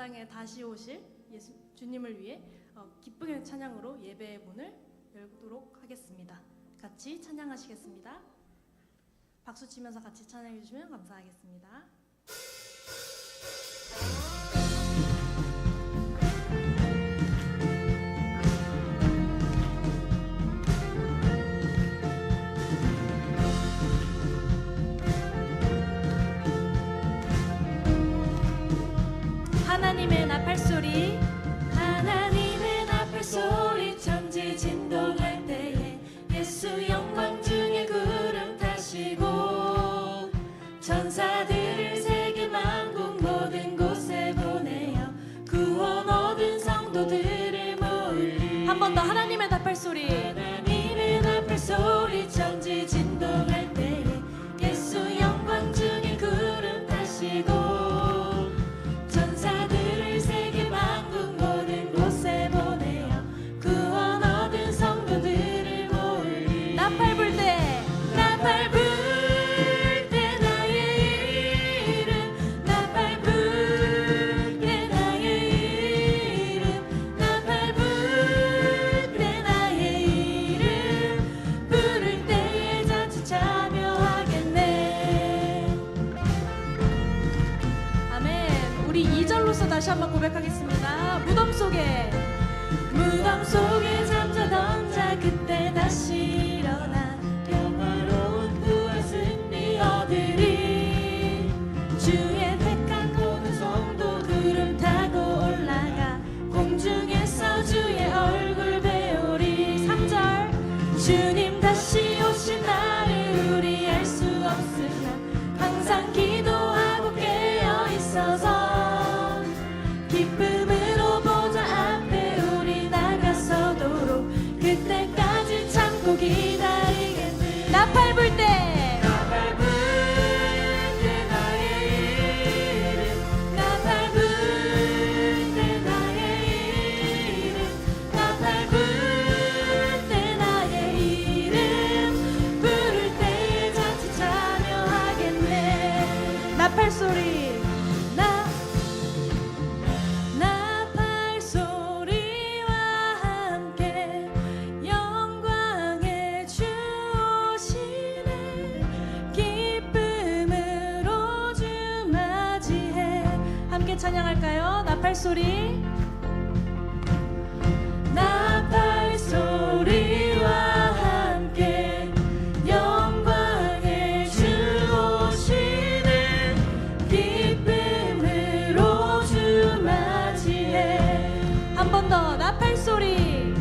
땅에 다시 오실 주님을 위해 기쁘게 찬양으로 예배의 문을 열도록 하겠습니다. 같이 찬양하시겠습니다. 박수 치면서 같이 찬양해 주시면 감사하겠습니다. 하나님의 나팔소리, 하나님의 나팔소리, 천지 진동할 때에 예수 영광 중에 구름 타시고 천사들을 세계 만국 모든 곳에 보내어 구원 얻은 성도들을 모으리. 한 번 더 하나님의 나팔소리, 하나님의 나팔소리, 천지 진동할 때에 예수 영광 중에 구름 타시고 다시 한번 고백하겠습니다. 무덤 속에 잠자던 자 그때 다시 일어나 영화로운 부활 승리 얻으리. 주의 택한 모든 성도 구름 타고 올라가 공중에서 주의 얼굴 배우리. 3절 주님 다시 오신 날을 우리 알 수 없으나 항상 기도하고 깨어 있어서 기쁨으로 보좌 앞에 우리 나가서도록 그때까지 참고 기다리겠네. 나팔 불 때, 나팔 불 때 나의 이름, 나팔 불 때 나의 이름, 나팔 불 때 나의 이름, 부를 때에 같이 참여하겠네. 나팔 소리, 찬양할까요? 나팔 소리, 나팔 소리와 함께 영광의 주 오시네. 기쁨으로 주 맞이해. 한 번 더 나팔 소리,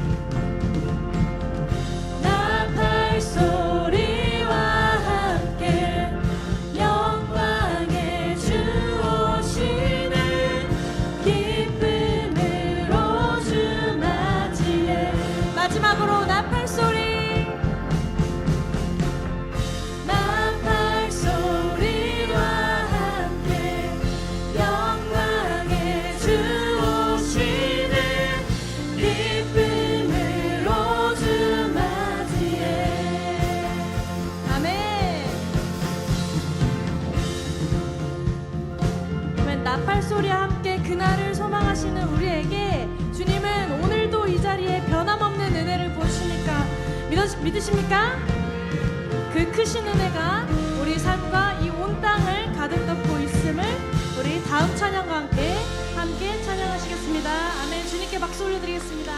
나팔 소리와 함께 영광의 주 오시네. 마지막으로 나팔 소리, 나팔 소리와 함께 영광의 주 오시네. 기쁨으로 주 맞이해. 아멘. 그러면 나팔 소리와 함께 그날을 소망하시는 우리에게 주님은 오늘도 이 자리에 변함없는 은혜를 부으시니까 믿으십니까? 그 크신 은혜가 우리 삶과 이 온 땅을 가득 덮고 있음을 우리 다음 찬양과 함께 찬양하시겠습니다. 아멘. 주님께 박수 올려드리겠습니다.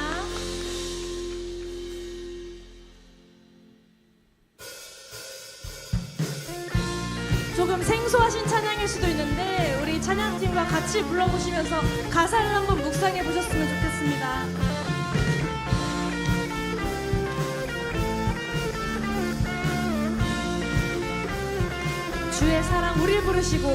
조금 생소하신 찬양일 수도 있는데 우리 찬양팀과 같이 불러보시면서 가사를 한번 묵상해 보셨으면 좋겠습니다. 주의 사랑 우릴 부르시고,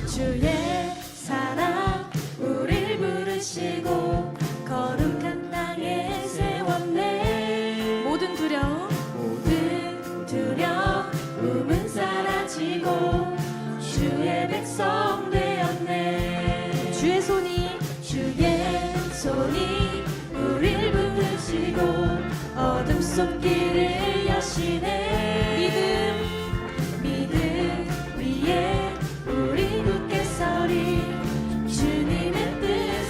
주의 사랑 우릴 부르시고 거룩한 땅에 세웠네. 모든 두려움은 사라지고 주의 백성 되었네. 주의 손이 우릴 부르시고 어둠 속 길을 여시네. 믿음 위에 우리 굳게 서리. 주님의 뜻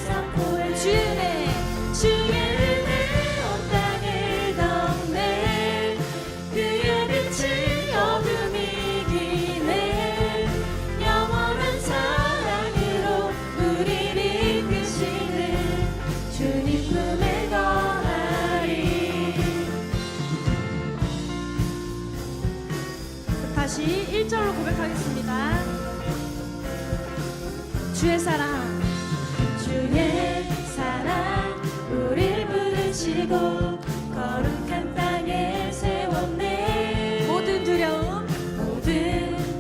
다시 1절로 고백하겠습니다. 주의 사랑, 주의 사랑 우릴 부르시고 거룩한 땅에 세웠네. 모든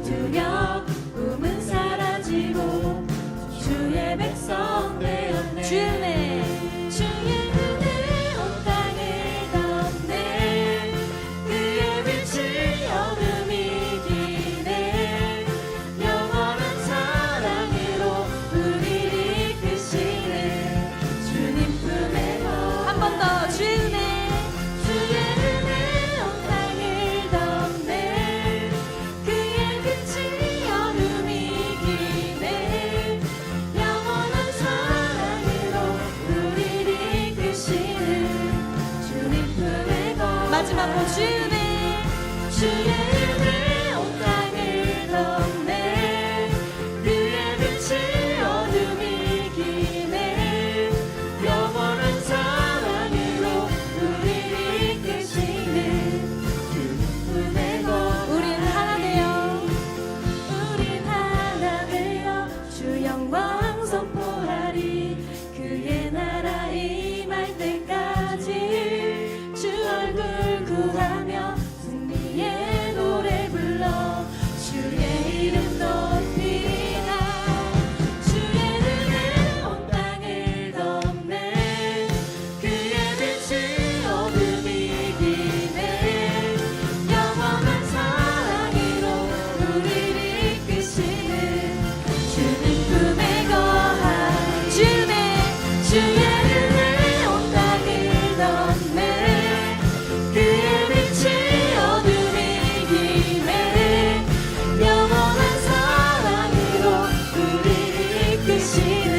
두려움은 사라지고 주의 백성 되었네. 주의 은혜 온 땅을 덮네. 그의 빛이 어둠이 이기네. 영원한 사랑으로 우리를 이끄시네. 주님 품에 한 번 더 주의 은혜 온 땅을 덮네. 그의 빛이 어둠이 이기네. 영원한 사랑으로 우리를 이끄시는 주님 품에 마지막으로 주의 은혜 온 땅을 덮네. 그의 빛이 어둠이 이기네. 영원한 사랑으로 우리를 이끄시는 주님 품에 우린 하나 되어 주 영광 선포하리. 그의 나라 임할 때까지 주 얼굴 구하며 승리의 노래 불러 주의 이름 높이나. 주의 은혜 온 땅을 덮네. 그의 빛이 어둠이 이기네. 영원한 사랑으로 우리를 이끄시는 주님 품에 거하리. 주의 은혜 온 땅을 덮네. 그의 빛이 어둠이 이기네. 영원한 사랑으로 우리를 이끄시는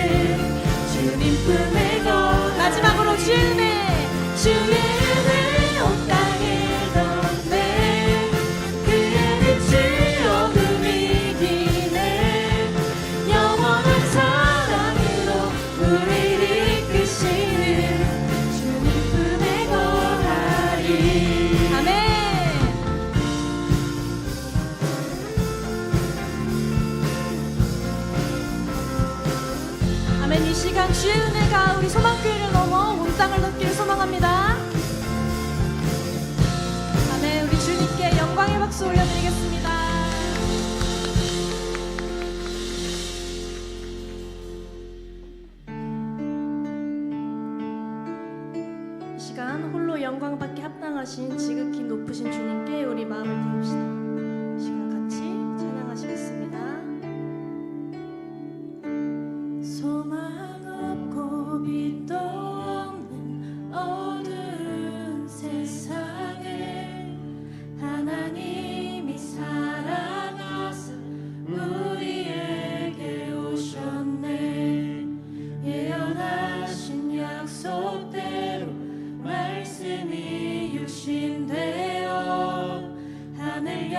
주님 품에 거. 마지막으로 주의 은혜 온 땅을 덮네. 그의 빛이 어둠이 이기네. 영원한 사랑으로 우리를 이끄시는 주님 품에 거하리. 아멘. 아멘. 이 시간 주의 은혜가 우리 소망교회를 넘어 온 땅을 덮기를 소망합니다. 아멘. 우리 주님께 영광의 박수 올려드리겠습니다. 이 시간 홀로 영광받기 합당하신 지극히 높으신 주님께 우리 마음을 드립시다. 이 시간 같이 찬양하시겠습니다. 소망 없고 빛도 없는 어두운 세상에 하나님이 사랑하사 우리에게 오셨네. 예언하신 약속대로 말씀이 육신되어 하늘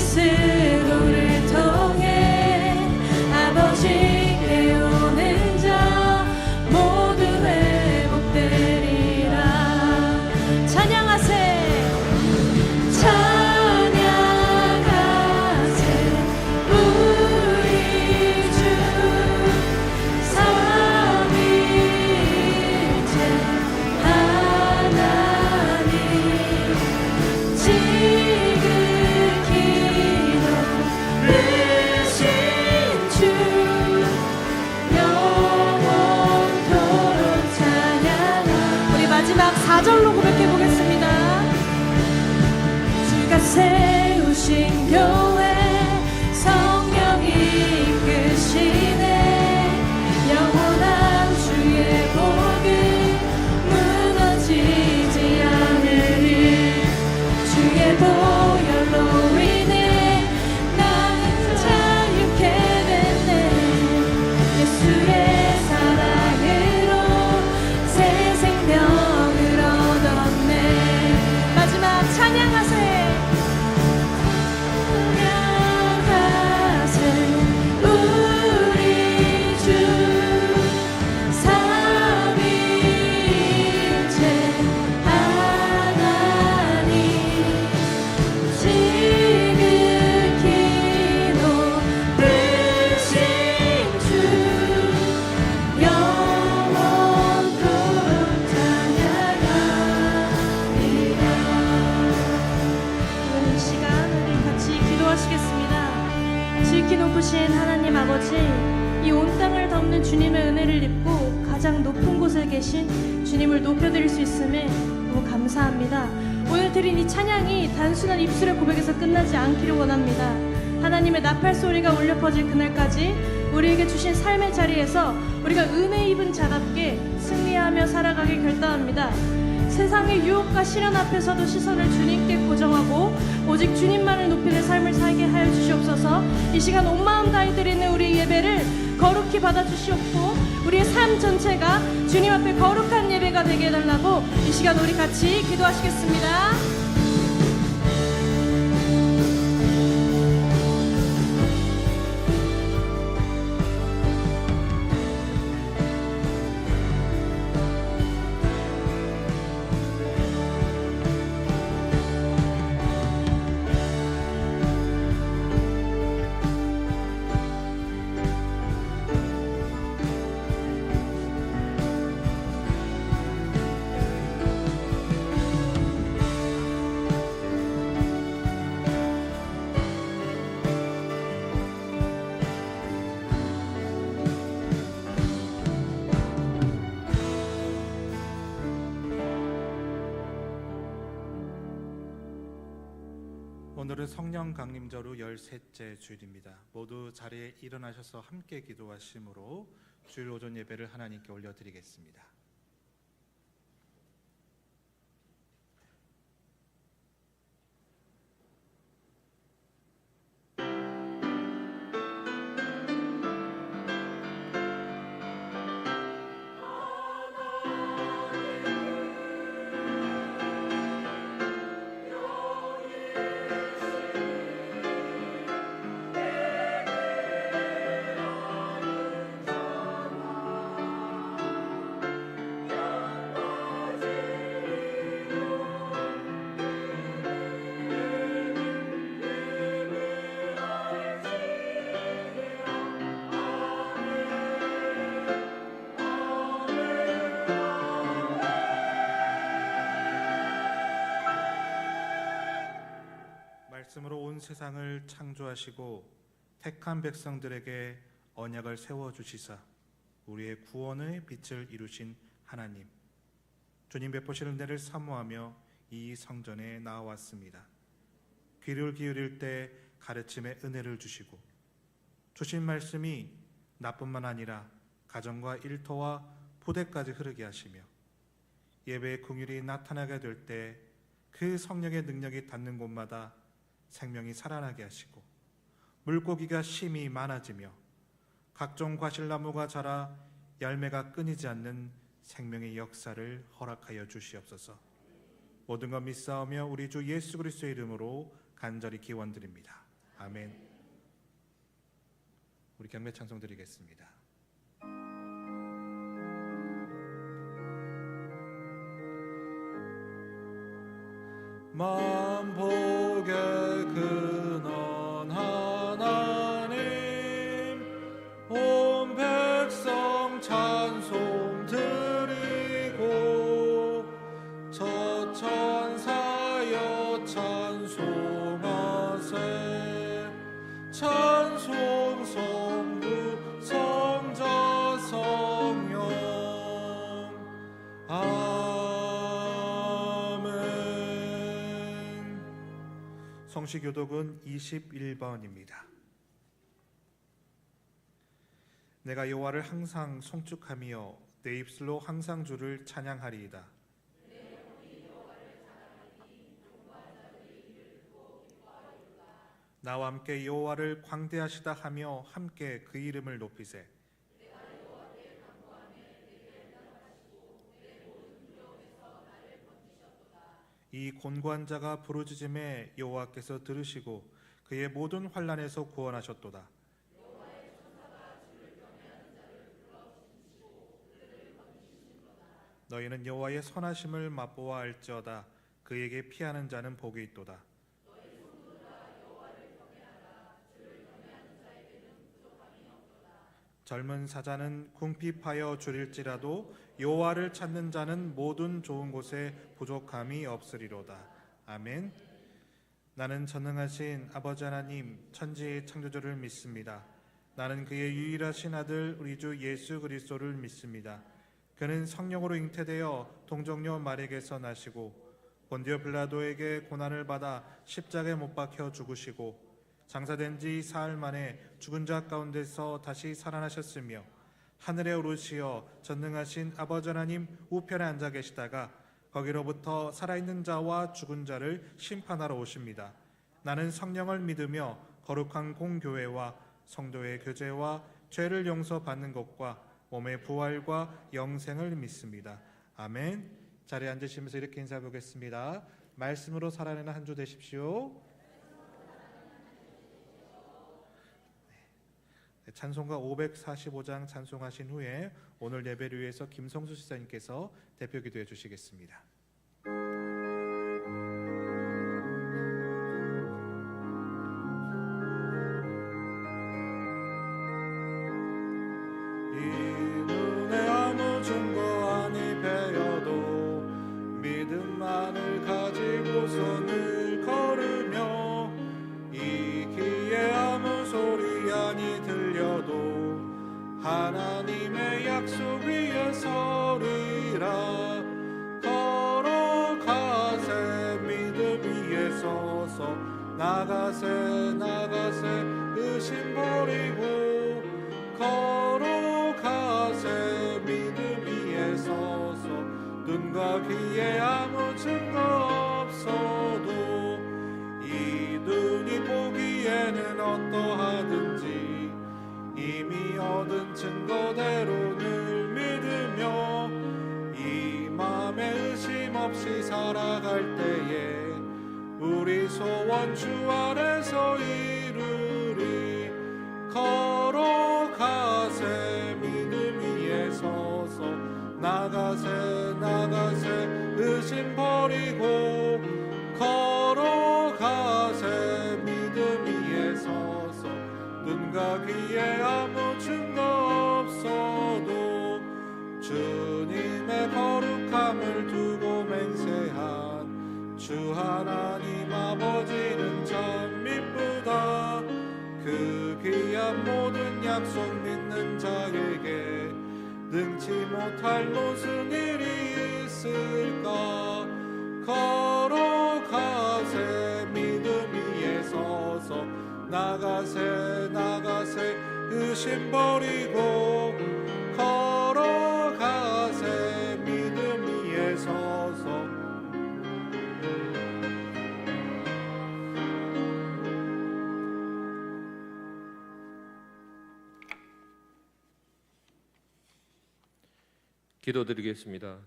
스스로를 통해 아버지께 오는 자 모두 회복되리라. 찬양하세 찬양하세 우리 주 삼위일체 하나님 지극히 높으신 주 영원토록 찬양하. 우리 마지막 4절로 고백해 보겠습니다. 주가 세우신 교회 성령이 이끄시네 영원한 주의 복음 무너지지 않으리. 주의 보혈로 인해 나는 자유케 됐네. 예수의 사랑으로 새 생명을 얻었네. 마지막 찬양하세 찬양하세 우리 주 삼위일체 하나님 지극히 높으신 주 영원토록 찬양하리라. 오늘 이 시간 우리 같이 기도하시겠습니다. 지극히 높으신 하나님 아버지, 이 온 땅을 덮는 주님의 은혜를 입고 가장 높은 곳에 계신 주님을 높여드릴 수 있음에 너무 감사합니다. 오늘 드린 이 찬양이 단순한 입술의 고백에서 끝나지 않기를 원합니다. 하나님의 나팔 소리가 울려 퍼질 그날까지 우리에게 주신 삶의 자리에서 우리가 은혜 입은 자답게 승리하며 살아가길 결단합니다. 세상의 유혹과 시련 앞에서도 시선을 주님께 고정하고 오직 주님만을 높이는 삶을 살게 하여 주시옵소서. 이 시간 온 마음 다해 드리는 우리 예배를 거룩히 받아주시옵고 우리의 삶 전체가 주님 앞에 거룩한 예배가 되게 해달라고 이 시간 우리 같이 기도하시겠습니다. 오늘은 성령 강림절 후 13째 주일입니다. 모두 자리에 일어나셔서 함께 기도하심으로 주일 오전 예배를 하나님께 올려드리겠습니다. 말씀으로 온 세상을 창조하시고 택한 백성들에게 언약을 세워주시사 우리의 구원의 빛을 이루신 하나님, 주님 베푸실 은혜를 사모하며 이 성전에 나와왔습니다. 귀를 기울일 때 가르침의 은혜를 주시고 주신 말씀이 나뿐만 아니라 가정과 일터와 부대까지 흐르게 하시며 예배의 긍휼이 나타나게 될 때 그 성령의 능력이 닿는 곳마다 생명이 살아나게 하시고 물고기가 심히 많아지며 각종 과실나무가 자라 열매가 끊이지 않는 생명의 역사를 허락하여 주시옵소서. 모든 것 믿사오며 우리 주 예수 그리스도의 이름으로 간절히 기원드립니다. 아멘. 우리 경배 찬송 드리겠습니다. 만복의 근원 하나님, 온 백성 찬송 드리고 저 천사여 찬송하세. 찬송 성부 성자 성령. 성시교독은 21번입니다. 내가 여호와를 항상 송축하며 내 입술로 항상 주를 찬양하리이다. 나와 함께 여호와를 광대하시다 하며 함께 그 이름을 높이세. 이 곤고한 자가 부르짖음에 여호와께서 들으시고 그의 모든 환난에서 구원하셨도다. 너희는 여호와의 선하심을 맛보아 알지어다. 그에게 피하는 자는 복이 있도다. 젊은 사자는 궁핍하여 줄일지라도 여호와를 찾는 자는 모든 좋은 곳에 부족함이 없으리로다. 아멘. 나는 전능하신 아버지 하나님 천지의 창조주를 믿습니다. 나는 그의 유일하신 아들 우리 주 예수 그리스도를 믿습니다. 그는 성령으로 잉태되어 동정녀 마리에게서 나시고 본디오 빌라도에게 고난을 받아 십자가에 못 박혀 죽으시고 장사된 지 사흘 만에 죽은 자 가운데서 다시 살아나셨으며 하늘에 오르시어 전능하신 아버지 하나님 우편에 앉아 계시다가 거기로부터 살아있는 자와 죽은 자를 심판하러 오십니다. 나는 성령을 믿으며 거룩한 공교회와 성도의 교제와 죄를 용서받는 것과 몸의 부활과 영생을 믿습니다. 아멘. 자리에 앉으시면서 이렇게 인사해 보겠습니다. 말씀으로 살아내는 한 주 되십시오. 찬송가 545장 찬송하신 후에 오늘 예배를 위해서 김성수 시사님께서 대표 기도해 주시겠습니다. 이 눈에 아무 증거 아니 배여도 믿음만을 가지고서 늘 걸으며 이 귀에 아무 소리 아니 들려도 하나님의 약속 위에 서리라. 걸어가세 믿음 위에 서서 나가세 나가세 의심 버리고 걸어가세 믿음 위에 서서 눈과 귀에 아무 증거 없어도 이 눈이 보기에는 어떠하든지 이미 얻은 증거대로 늘 믿으며 이 맘에 의심 없이 살아갈 때에 우리 소원 주 안에서 이루리. 걸어가세 믿음 위에 서서 나가세 나가세 의심 버리고 걸어가세 믿음 위에 서서 눈과 귀에 아무 증거 없어도 주님의 거룩함을 두고 맹세한 주 하나님 아버지는 참 미쁘다. 그 귀한 모든 약속 믿는 자에게 능치 못할 무슨 일이 있을까. 걸어가세 믿음 위에 서서 나가세 나가세 의심 버리고 걸어가세 믿음 위에 서서 기도드리겠습니다.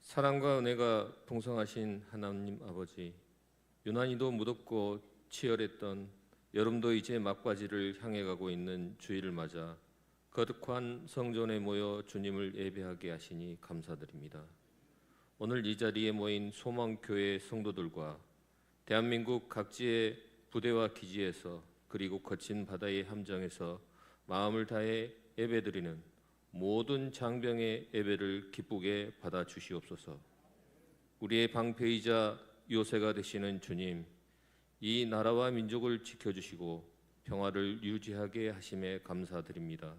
사랑과 은혜가 풍성하신 하나님 아버지, 유난히도 무덥고 치열했던 여름도 이제 막바지를 향해 가고 있는 주일을 맞아 거룩한 성전에 모여 주님을 예배하게 하시니 감사드립니다. 오늘 이 자리에 모인 소망교회 성도들과 대한민국 각지의 부대와 기지에서 그리고 거친 바다의 함정에서 마음을 다해 예배드리는 모든 장병의 예배를 기쁘게 받아 주시옵소서. 우리의 방패이자 요새가 되시는 주님, 이 나라와 민족을 지켜주시고 평화를 유지하게 하심에 감사드립니다.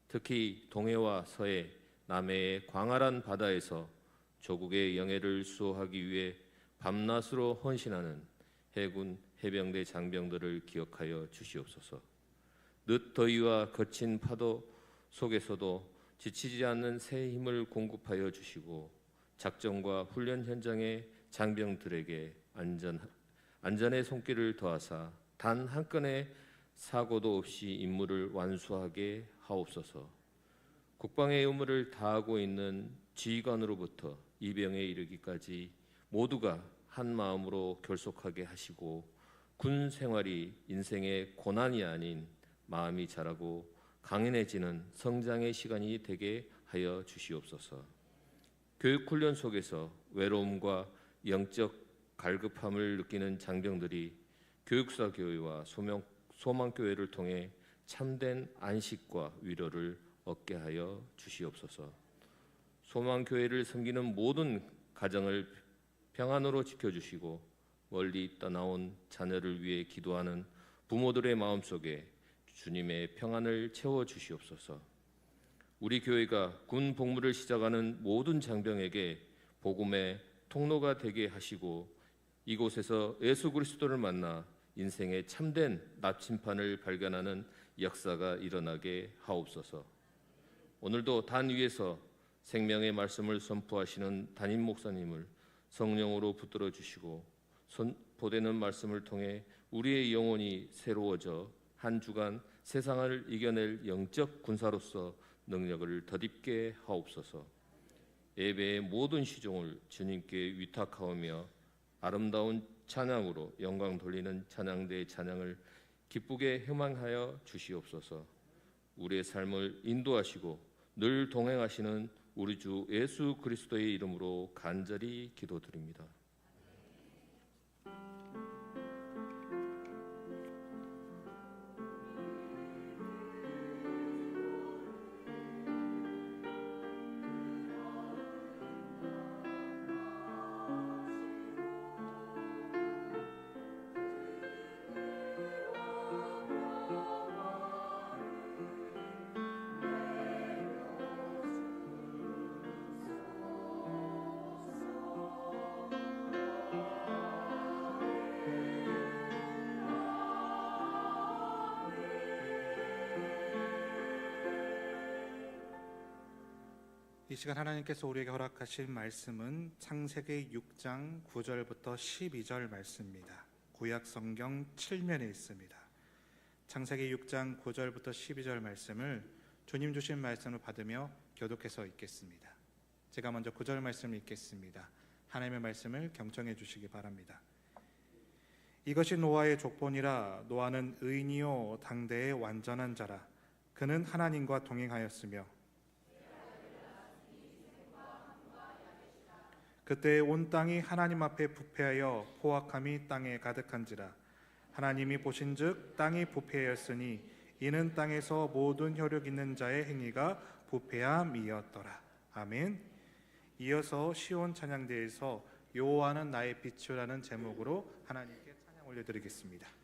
특히 동해와 서해, 남해의 광활한 바다에서 조국의 영예를 수호하기 위해 밤낮으로 헌신하는 해군, 해병대 장병들을 기억하여 주시옵소서. 늦더위와 거친 파도 속에서도 지치지 않는 새 힘을 공급하여 주시고 작전과 훈련 현장의 장병들에게 안전의 손길을 더하사 단 한 건의 사고도 없이 임무를 완수하게 하옵소서. 국방의 의무를 다하고 있는 지휘관으로부터 이병에 이르기까지 모두가 한 마음으로 결속하게 하시고 군 생활이 인생의 고난이 아닌 마음이 자라고 강인해지는 성장의 시간이 되게 하여 주시옵소서. 교육 훈련 속에서 외로움과 영적 갈급함을 느끼는 장병들이 교육사 교회와 소망교회를 통해 참된 안식과 위로를 얻게 하여 주시옵소서. 소망교회를 섬기는 모든 가정을 평안으로 지켜주시고 멀리 떠나온 자녀를 위해 기도하는 부모들의 마음속에 주님의 평안을 채워주시옵소서. 우리 교회가 군 복무를 시작하는 모든 장병에게 복음의 통로가 되게 하시고 이곳에서 예수 그리스도를 만나 인생의 참된 나침판을 발견하는 역사가 일어나게 하옵소서. 오늘도 단 위에서 생명의 말씀을 선포하시는 담임 목사님을 성령으로 붙들어 주시고 선포되는 말씀을 통해 우리의 영혼이 새로워져 한 주간 세상을 이겨낼 영적 군사로서 능력을 덧입게 하옵소서. 예배의 모든 시종을 주님께 위탁하오며 아름다운 찬양으로 영광 돌리는 찬양대의 찬양을 기쁘게 희망하여 주시옵소서. 우리의 삶을 인도하시고 늘 동행하시는 우리 주 예수 그리스도의 이름으로 간절히 기도드립니다. 이 시간 하나님께서 우리에게 허락하신 말씀은 창세기 6장 9절부터 12절 말씀입니다. 구약 성경 7면에 있습니다. 창세기 6장 9절부터 12절 말씀을 주님 주신 말씀을 받으며 교독해서 읽겠습니다. 제가 먼저 9절 말씀을 읽겠습니다. 하나님의 말씀을 경청해 주시기 바랍니다. 이것이 노아의 족본이라. 노아는 의인이요 당대의 완전한 자라. 그는 하나님과 동행하였으며 그때 온 땅이 하나님 앞에 부패하여 포악함이 땅에 가득한지라. 하나님이 보신즉 땅이 부패하였으니 이는 땅에서 모든 혈육 있는 자의 행위가 부패함이었더라. 아멘. 이어서 시온 찬양대에서 여호와는 나의 빛이라는 제목으로 하나님께 찬양 올려드리겠습니다.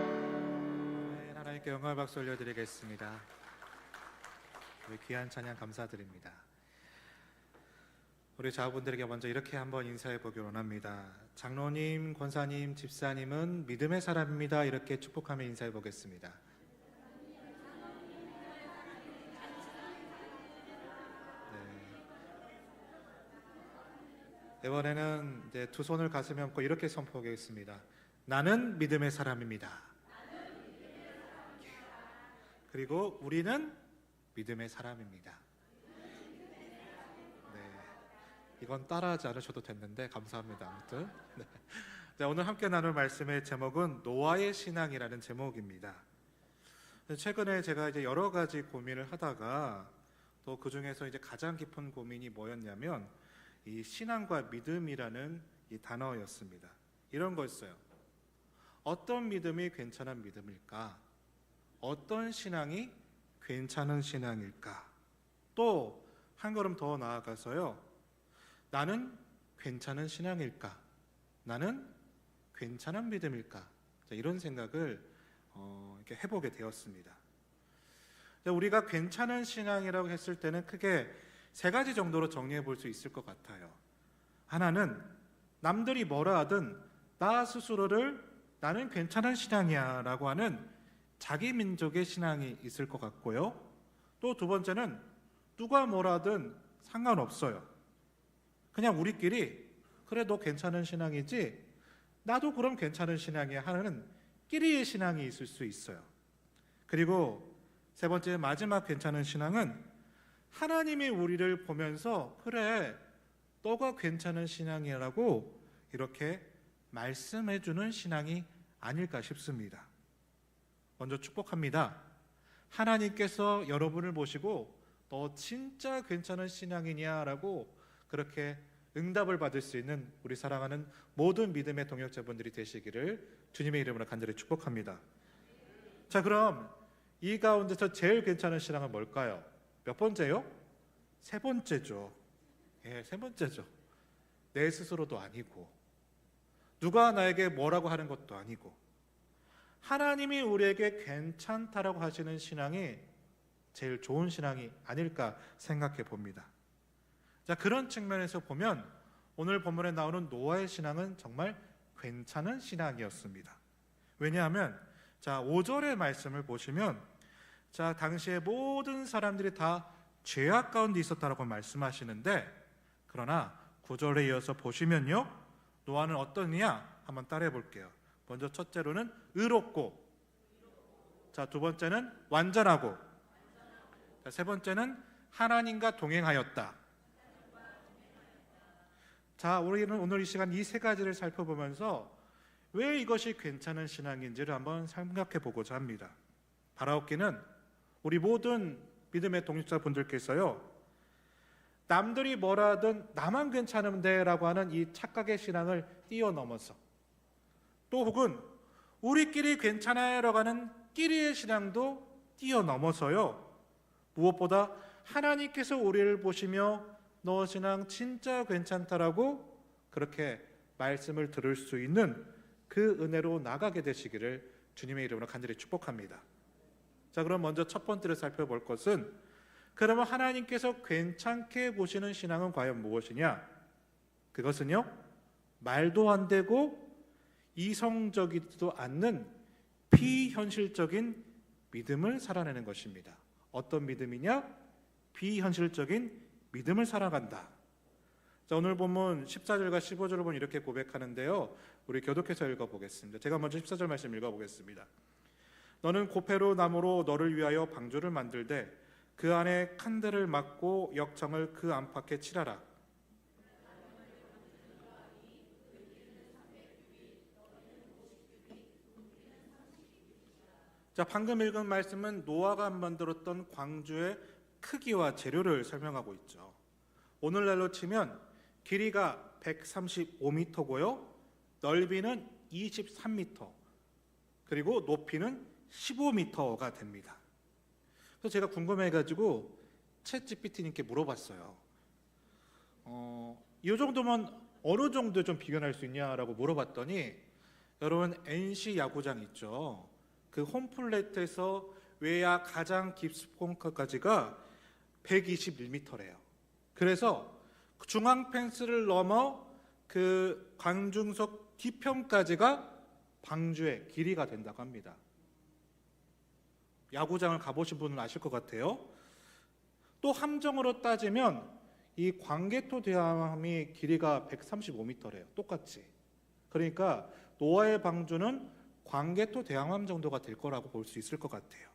네, 하나님께 영광의 박수 올려드리겠습니다. 우리 귀한 찬양 감사드립니다. 우리 자분들에게 먼저 이렇게 한번 인사해 보기 원합니다. 장로님, 권사님, 집사님은 믿음의 사람입니다. 이렇게 축복하며 인사해 보겠습니다. 이번에는 이제 두 손을 가슴에 얹고 이렇게 선포하겠습니다. 나는 믿음의 사람입니다. 그리고 우리는 믿음의 사람입니다. 네, 이건 따라하지 않으셔도 됐는데 감사합니다. 아무튼 네. 자, 오늘 함께 나눌 말씀의 제목은 노아의 신앙이라는 제목입니다. 최근에 제가 이제 여러 가지 고민을 하다가 또 그 중에서 이제 가장 깊은 고민이 뭐였냐면 이 신앙과 믿음이라는 이 단어였습니다. 이런 거였어요. 어떤 믿음이 괜찮은 믿음일까? 어떤 신앙이 괜찮은 신앙일까? 또 한 걸음 더 나아가서요. 나는 괜찮은 신앙일까? 나는 괜찮은 믿음일까? 자, 이런 생각을 이렇게 해보게 되었습니다. 우리가 괜찮은 신앙이라고 했을 때는 크게 세 가지 정도로 정리해 볼 수 있을 것 같아요. 하나는 남들이 뭐라 하든 나 스스로를 나는 괜찮은 신앙이야 라고 하는 자기 민족의 신앙이 있을 것 같고요. 또 두 번째는 누가 뭐라 하든 상관없어요. 그냥 우리끼리 그래 너 괜찮은 신앙이지 나도 그럼 괜찮은 신앙이야 하는 끼리의 신앙이 있을 수 있어요. 그리고 세 번째 마지막 괜찮은 신앙은 하나님이 우리를 보면서 그래 너가 괜찮은 신앙이라고 이렇게 말씀해주는 신앙이 아닐까 싶습니다. 먼저 축복합니다. 하나님께서 여러분을 보시고 너 진짜 괜찮은 신앙이냐라고 그렇게 응답을 받을 수 있는 우리 사랑하는 모든 믿음의 동역자분들이 되시기를 주님의 이름으로 간절히 축복합니다. 자, 그럼 이 가운데서 제일 괜찮은 신앙은 뭘까요? 몇 번째요? 세 번째죠. 예, 세 번째죠. 내 스스로도 아니고 누가 나에게 뭐라고 하는 것도 아니고 하나님이 우리에게 괜찮다라고 하시는 신앙이 제일 좋은 신앙이 아닐까 생각해 봅니다. 자, 그런 측면에서 보면 오늘 본문에 나오는 노아의 신앙은 정말 괜찮은 신앙이었습니다. 왜냐하면 자, 5절의 말씀을 보시면 자, 당시에 모든 사람들이 다 죄악 가운데 있었다라고 말씀하시는데 그러나 9절에 이어서 보시면요. 노아는 어떤 이야? 한번 따라해 볼게요. 먼저 첫째로는 의롭고 자, 두 번째는 완전하고 자, 세 번째는 하나님과 동행하였다. 자, 우리는 오늘 이 시간 이 세 가지를 살펴보면서 왜 이것이 괜찮은 신앙인지를 한번 생각해 보고자 합니다. 바라옵기는 우리 모든 믿음의 동역자분들께서요. 남들이 뭐라 하든 나만 괜찮은데 라고 하는 이 착각의 신앙을 뛰어넘어서 또 혹은 우리끼리 괜찮아요 라고 하는 끼리의 신앙도 뛰어넘어서요. 무엇보다 하나님께서 우리를 보시며 너 신앙 진짜 괜찮다라고 그렇게 말씀을 들을 수 있는 그 은혜로 나가게 되시기를 주님의 이름으로 간절히 축복합니다. 자, 그럼 먼저 첫 번째로 살펴볼 것은 그러면 하나님께서 괜찮게 보시는 신앙은 과연 무엇이냐? 그것은요, 말도 안 되고 이성적이지도 않는 비현실적인 믿음을 살아내는 것입니다. 어떤 믿음이냐? 비현실적인 믿음을 살아간다. 자, 오늘 본문 14절과 15절을 보면 이렇게 고백하는데요. 우리 교독해서 읽어보겠습니다. 제가 먼저 14절 말씀 읽어보겠습니다. 너는 고페로 나무로 너를 위하여 방주를 만들되 그 안에 칸대를 막고 역청을 그 안팎에 칠하라. 자, 방금 읽은 말씀은 노아가 만들었던 광주의 크기와 재료를 설명하고 있죠. 오늘날로 치면 길이가 135m고요. 넓이는 23m. 그리고 높이는 15m가 됩니다. 그래서 제가 궁금해가지고 챗 GPT님께 물어봤어요. 이 정도면 어느 정도 좀 비교할 수 있냐라고 물어봤더니, 여러분 NC 야구장 있죠. 그 홈플레이트에서 외야 가장 깊숙한까지가 121m래요. 그래서 중앙 펜스를 넘어 그 관중석 뒤편까지가 방주의 길이가 된다고 합니다. 야구장을 가보신 분은 아실 것 같아요. 또 함정으로 따지면 이 광개토 대함이 길이가 135m래요. 똑같이. 그러니까 노아의 방주는 광개토 대항함 정도가 될 거라고 볼 수 있을 것 같아요.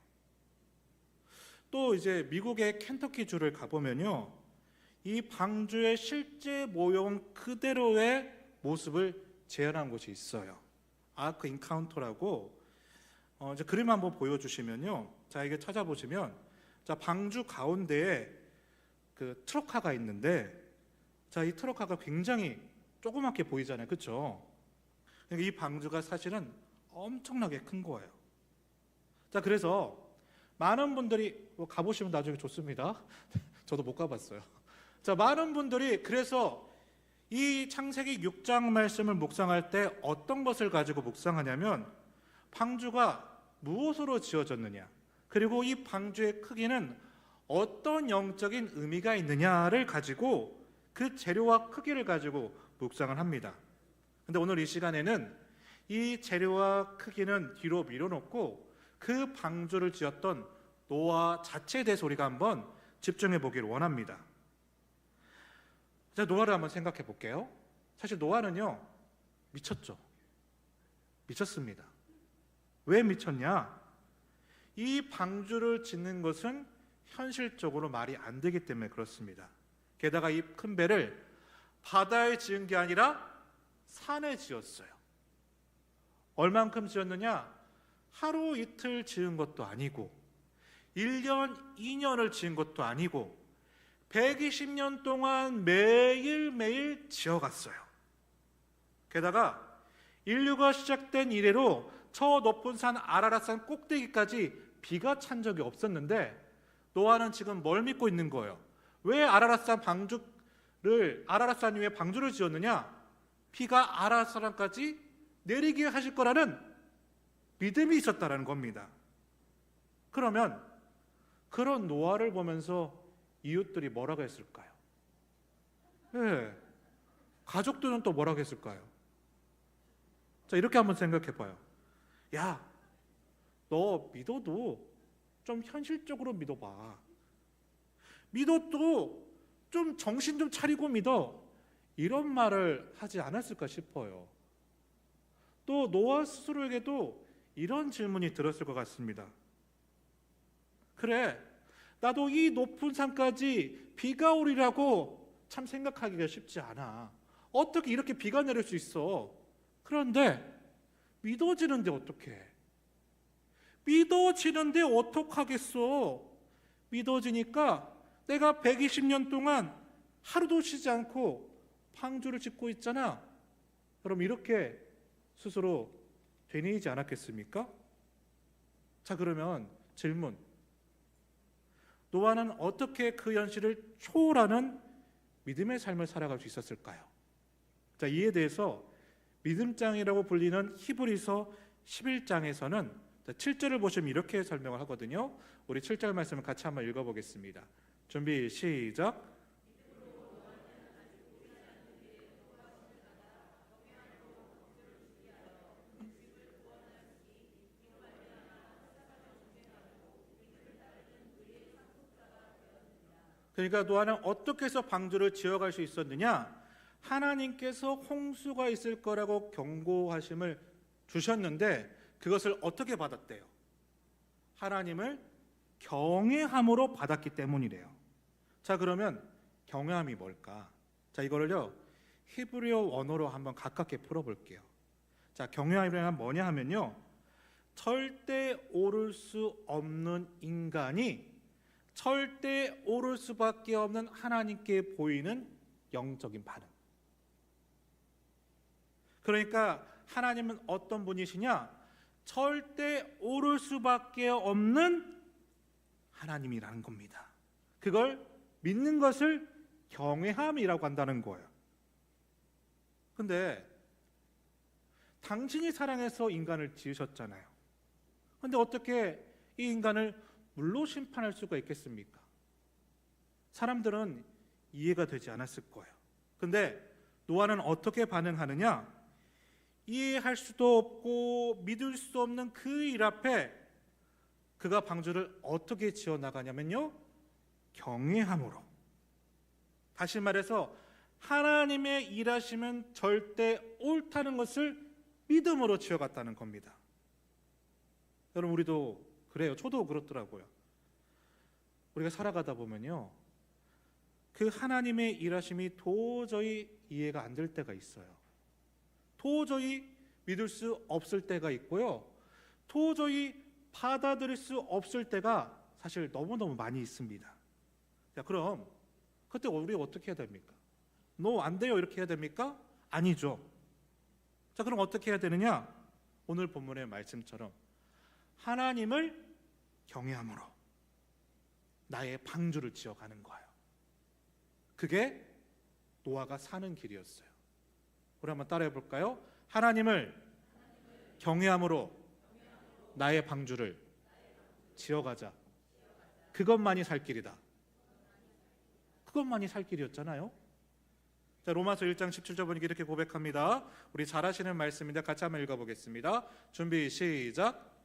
또 이제 미국의 켄터키주를 가보면요, 이 방주의 실제 모형 그대로의 모습을 재현한 곳이 있어요. 아크 인카운터라고. 이제 그림 한번 보여주시면요, 자 이게 찾아보시면, 자 방주 가운데에 그 트럭카가 있는데, 자 이 트럭카가 굉장히 조그맣게 보이잖아요, 그렇죠? 이 방주가 사실은 엄청나게 큰 거예요. 자 그래서 많은 분들이 가보시면 나중에 좋습니다. 저도 못 가봤어요. 자 많은 분들이 그래서 이 창세기 6장 말씀을 묵상할 때 어떤 것을 가지고 묵상하냐면, 방주가 무엇으로 지어졌느냐, 그리고 이 방주의 크기는 어떤 영적인 의미가 있느냐를 가지고, 그 재료와 크기를 가지고 묵상을 합니다. 근데 오늘 이 시간에는 이 재료와 크기는 뒤로 밀어놓고 그 방주를 지었던 노아 자체에 대해서 우리가 한번 집중해 보기를 원합니다. 자, 노아를 한번 생각해 볼게요. 사실 노아는요, 미쳤죠. 미쳤습니다. 왜 미쳤냐? 이 방주를 짓는 것은 현실적으로 말이 안 되기 때문에 그렇습니다. 게다가 이 큰 배를 바다에 지은 게 아니라 산에 지었어요. 얼만큼 지었느냐? 하루 이틀 지은 것도 아니고 1년, 2년을 지은 것도 아니고 120년 동안 매일매일 지어갔어요. 게다가 인류가 시작된 이래로 저 높은 산 아라랏산 꼭대기까지 비가 찬 적이 없었는데, 노아는 지금 뭘 믿고 있는 거예요? 왜 아라랏산 위에 방주를 지었느냐? 비가 아라랏산까지 내리게 하실 거라는 믿음이 있었다라는 겁니다. 그러면 그런 노아를 보면서 이웃들이 뭐라고 했을까요? 가족들은 또 뭐라고 했을까요? 자, 이렇게 한번 생각해 봐요. 야, 너 믿어도 좀 현실적으로 믿어봐. 믿어도 좀 정신 좀 차리고 믿어. 이런 말을 하지 않았을까 싶어요. 또 노아 스스로에게도 이런 질문이 들었을 것 같습니다. 그래, 나도 이 높은 산까지 비가 오리라고 참 생각하기가 쉽지 않아. 어떻게 이렇게 비가 내릴 수 있어? 그런데 믿어지는데 어떡해? 믿어지는데 어떡하겠어? 믿어지니까 내가 120년 동안 하루도 쉬지 않고 방주를 짓고 있잖아. 그럼 이렇게 스스로 되뇌이지 않았겠습니까? 자, 그러면 질문. 노아는 어떻게 그 현실을 초월하는 믿음의 삶을 살아갈 수 있었을까요? 자, 이에 대해서 믿음장이라고 불리는 히브리서 11장에서는 7절을 보시면 이렇게 설명을 하거든요. 우리 7절 말씀을 같이 한번 읽어보겠습니다. 준비 시작. 그러니까 노아는 어떻게 해서 방주를 지어갈 수 있었느냐? 하나님께서 홍수가 있을 거라고 경고하심을 주셨는데 그것을 어떻게 받았대요? 하나님을 경외함으로 받았기 때문이래요. 자, 그러면 경외함이 뭘까? 자, 이거를요 히브리어 원어로 한번 가깝게 풀어볼게요. 자, 경외함이란 뭐냐 하면요, 절대 오를 수 없는 인간이 절대 오를 수밖에 없는 하나님께 보이는 영적인 반응. 그러니까 하나님은 어떤 분이시냐? 절대 오를 수밖에 없는 하나님이라는 겁니다. 그걸 믿는 것을 경외함이라고 한다는 거예요. 근데 당신이 사랑해서 인간을 지으셨잖아요. 근데 어떻게 이 인간을 물로 심판할 수가 있겠습니까? 사람들은 이해가 되지 않았을 거예요. 근데 노아는 어떻게 반응하느냐? 이해할 수도 없고 믿을 수 없는 그 일 앞에 그가 방주를 어떻게 지어 나가냐면요, 경외함으로. 다시 말해서 하나님의 일하심은 절대 옳다는 것을 믿음으로 지어갔다는 겁니다. 여러분, 우리도 그래요. 저도 그렇더라고요. 우리가 살아가다 보면요, 그 하나님의 일하심이 도저히 이해가 안 될 때가 있어요. 도저히 믿을 수 없을 때가 있고요, 도저히 받아들일 수 없을 때가 사실 너무너무 많이 있습니다. 자, 그럼 그때 우리 어떻게 해야 됩니까? 너 안 돼요 이렇게 해야 됩니까? 아니죠. 자, 그럼 어떻게 해야 되느냐? 오늘 본문의 말씀처럼 하나님을 경외함으로 나의 방주를 지어가는 거예요. 그게 노아가 사는 길이었어요. 우리 한번 따라해 볼까요? 하나님을 경외함으로 나의 방주를 지어가자. 그것만이 살 길이다. 그것만이 살 길이었잖아요. 자, 로마서 1장 17절 보니까 이렇게 고백합니다. 우리 잘 아시는 말씀인데 같이 한번 읽어보겠습니다. 준비 시작.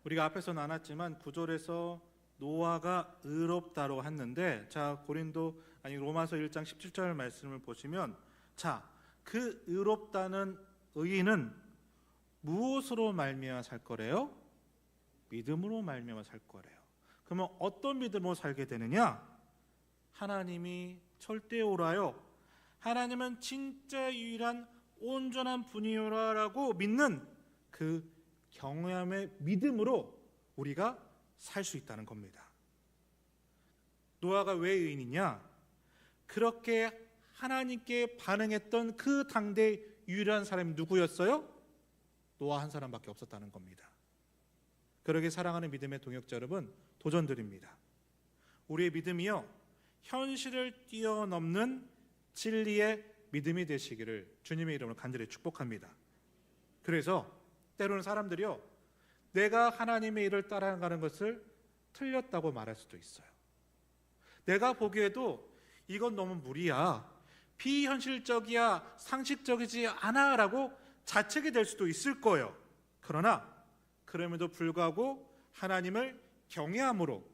우리가 앞에서 나눴지만 9절에서 노아가 의롭다로 했는데, 자, 로마서 1장 17절 말씀을 보시면, 자, 그 의롭다는 의인은 무엇으로 말미암아 살 거래요? 믿음으로 말미암아 살 거래요. 그러면 어떤 믿음으로 살게 되느냐? 하나님이 절대오라요, 하나님은 진짜 유일한 온전한 분이오라라고 믿는 그 경외함의 믿음으로 우리가 살 수 있다는 겁니다. 노아가 왜 의인이냐? 그렇게 하나님께 반응했던 그 당대의 유일한 사람이 누구였어요? 노아 한 사람밖에 없었다는 겁니다. 그러게 사랑하는 믿음의 동역자 여러분, 도전드립니다. 우리의 믿음이요, 현실을 뛰어넘는 진리의 믿음이 되시기를 주님의 이름으로 간절히 축복합니다. 그래서 때로는 사람들이요, 내가 하나님의 일을 따라가는 것을 틀렸다고 말할 수도 있어요. 내가 보기에도 이건 너무 무리야, 비현실적이야, 상식적이지 않아 라고 자책이 될 수도 있을 거예요. 그러나 그럼에도 불구하고 하나님을 경외함으로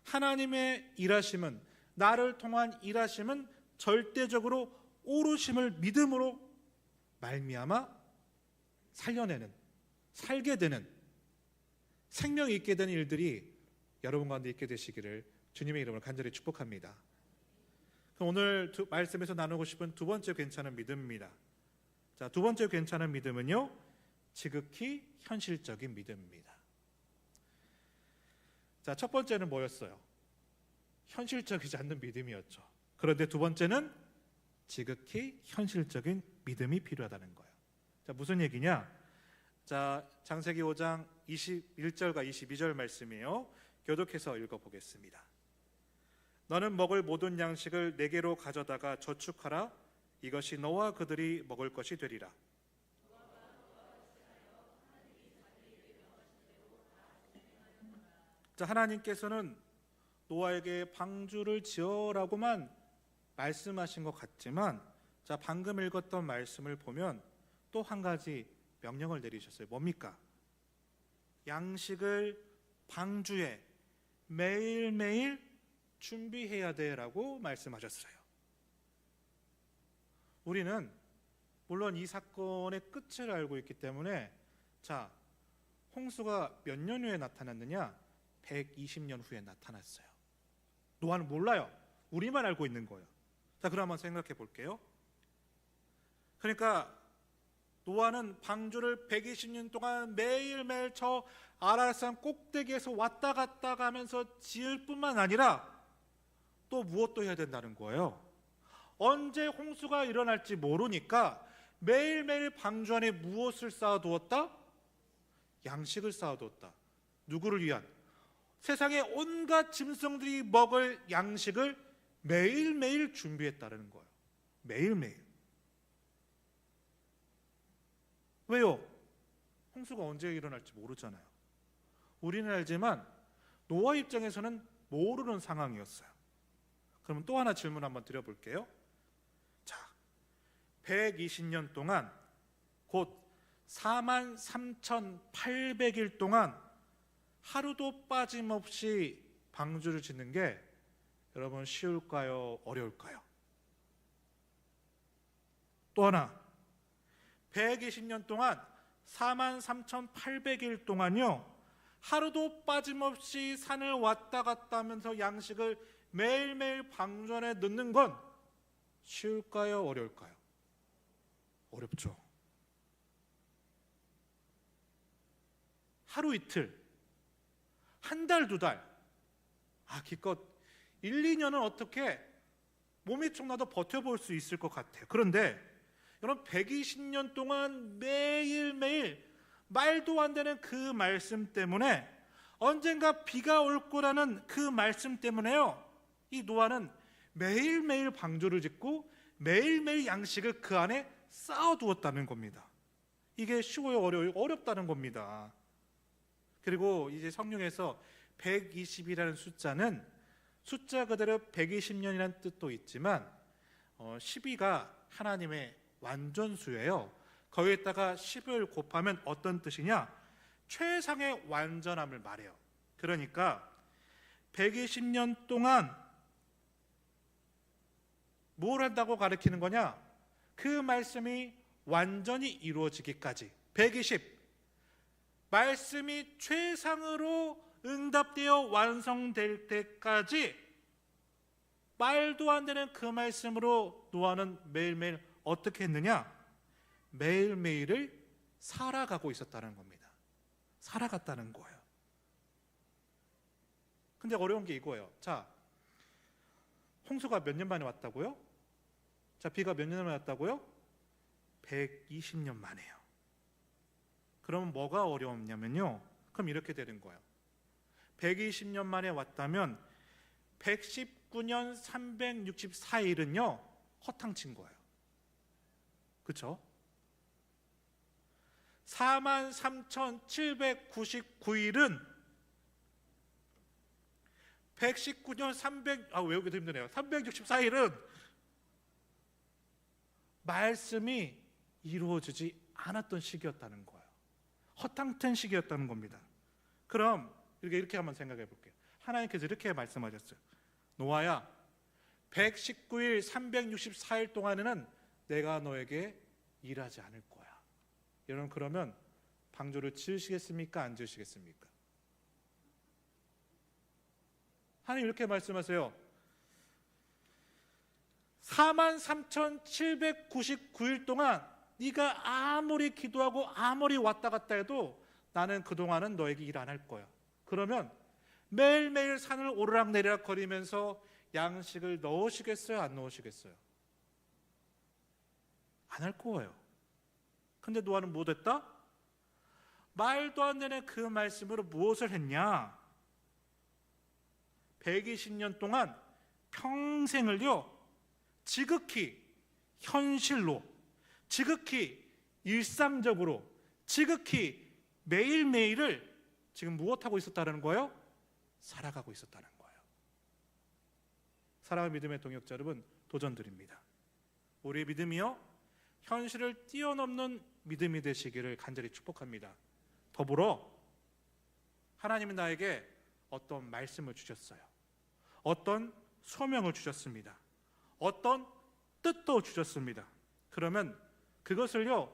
하나님의 일하심은, 나를 통한 일하심은 절대적으로 옳으심을 믿음으로 말미암아 살게 되는, 생명이 있게 되는 일들이 여러분 가운데 있게 되시기를 주님의 이름으로 간절히 축복합니다. 그럼 오늘 말씀에서 나누고 싶은 두 번째 괜찮은 믿음입니다. 자, 두 번째 괜찮은 믿음은요, 지극히 현실적인 믿음입니다. 자, 첫 번째는 뭐였어요? 현실적이지 않는 믿음이었죠. 그런데 두 번째는 지극히 현실적인 믿음이 필요하다는 거예요. 자, 무슨 얘기냐? 자, 창세기 5장 21절과 22절 말씀이에요. 교독해서 읽어보겠습니다. 너는 먹을 모든 양식을 내게로 가져다가 저축하라. 이것이 너와 그들이 먹을 것이 되리라. 자, 하나님께서는 노아에게 방주를 지어라고만 말씀하신 것 같지만, 자, 방금 읽었던 말씀을 보면 또 한 가지 명령을 내리셨어요. 뭡니까? 양식을 방주에 매일매일 준비해야 돼라고 말씀하셨어요. 우리는 물론 이 사건의 끝을 알고 있기 때문에, 자, 홍수가 몇 년 후에 나타났느냐? 120년 후에 나타났어요. 노아는 몰라요. 우리만 알고 있는 거예요. 자, 그럼 한번 생각해 볼게요. 그러니까 노아는 방주를 120년 동안 매일매일 저 아라산 꼭대기에서 왔다 갔다 하면서 지을 뿐만 아니라 또 무엇도 해야 된다는 거예요. 언제 홍수가 일어날지 모르니까 매일매일 방주 안에 무엇을 쌓아두었다? 양식을 쌓아두었다. 누구를 위한? 세상의 온갖 짐승들이 먹을 양식을 매일매일 준비했다는 거예요. 매일매일. 왜요? 홍수가 언제 일어날지 모르잖아요. 우리는 알지만 노아 입장에서는 모르는 상황이었어요. 그러면 또 하나 질문 한번 드려볼게요. 자, 120년 동안 곧 43,800일 동안 하루도 빠짐없이 방주를 짓는 게 여러분 쉬울까요? 어려울까요? 또 하나, 120년 동안 43,800일 동안요, 하루도 빠짐없이 산을 왔다 갔다 하면서 양식을 매일매일 방주 안에 넣는 건 쉬울까요? 어려울까요? 어렵죠. 하루 이틀, 한 달, 두 달, 기껏 1, 2년은 어떻게 몸이 쭉 나도 버텨볼 수 있을 것 같아요. 그런데 여러분 120년 동안 매일매일 말도 안 되는 그 말씀 때문에, 언젠가 비가 올 거라는 그 말씀 때문에요, 이 노아는 매일매일 방주를 짓고 매일매일 양식을 그 안에 쌓아두었다는 겁니다. 이게 쉬워요? 어려워요? 어렵다는 겁니다. 그리고 이제 성경에서 120이라는 숫자는 숫자 그대로 120년이라는 뜻도 있지만 12가 하나님의 완전수예요. 거기에다가 10을 곱하면 어떤 뜻이냐? 최상의 완전함을 말해요. 그러니까 120년 동안 뭘 한다고 가르치는 거냐? 그 말씀이 완전히 이루어지기까지 120, 말씀이 최상으로 응답되어 완성될 때까지 말도 안 되는 그 말씀으로 노아는 매일매일 어떻게 했느냐? 매일매일을 살아가고 있었다는 겁니다. 살아갔다는 거예요. 근데 어려운 게 이거예요. 자, 홍수가 몇 년 만에 왔다고요? 자, 비가 몇 년 만에 왔다고요? 120년 만에요. 그러면 뭐가 어려웠냐면요, 그럼 이렇게 되는 거예요. 120년 만에 왔다면 119년 364일은요 허탕친 거예요. 그렇죠? 43,799일은 119년 300 외우기도 힘드네요. 364일은 말씀이 이루어지지 않았던 시기였다는 거예요. 허탕된 시기였다는 겁니다. 그럼 이렇게 한번 생각해 볼게요. 하나님께서 이렇게 말씀하셨어요. 노아야, 119일 364일 동안에는 내가 너에게 일하지 않을 거야. 여러분, 그러면 방주를 지으시겠습니까? 안 지으시겠습니까? 하나님 이렇게 말씀하세요. 43,799일 동안 네가 아무리 기도하고 아무리 왔다 갔다 해도 나는 그동안은 너에게 일 안 할 거야. 그러면 매일매일 산을 오르락내리락 거리면서 양식을 넣으시겠어요? 안 넣으시겠어요? 안 할 거예요. 근데 노아는 뭐 됐다? 말도 안 되는 그 말씀으로 무엇을 했냐? 120년 동안 평생을요 지극히 현실로, 지극히 일상적으로, 지극히 매일매일을 지금 무엇하고 있었다는 거예요? 살아가고 있었다는 거예요. 사랑하는 믿음의 동역자 여러분, 도전드립니다. 우리의 믿음이요 현실을 뛰어넘는 믿음이 되시기를 간절히 축복합니다. 더불어 하나님은 나에게 어떤 말씀을 주셨어요. 어떤 소명을 주셨습니다. 어떤 뜻도 주셨습니다. 그러면 그것을요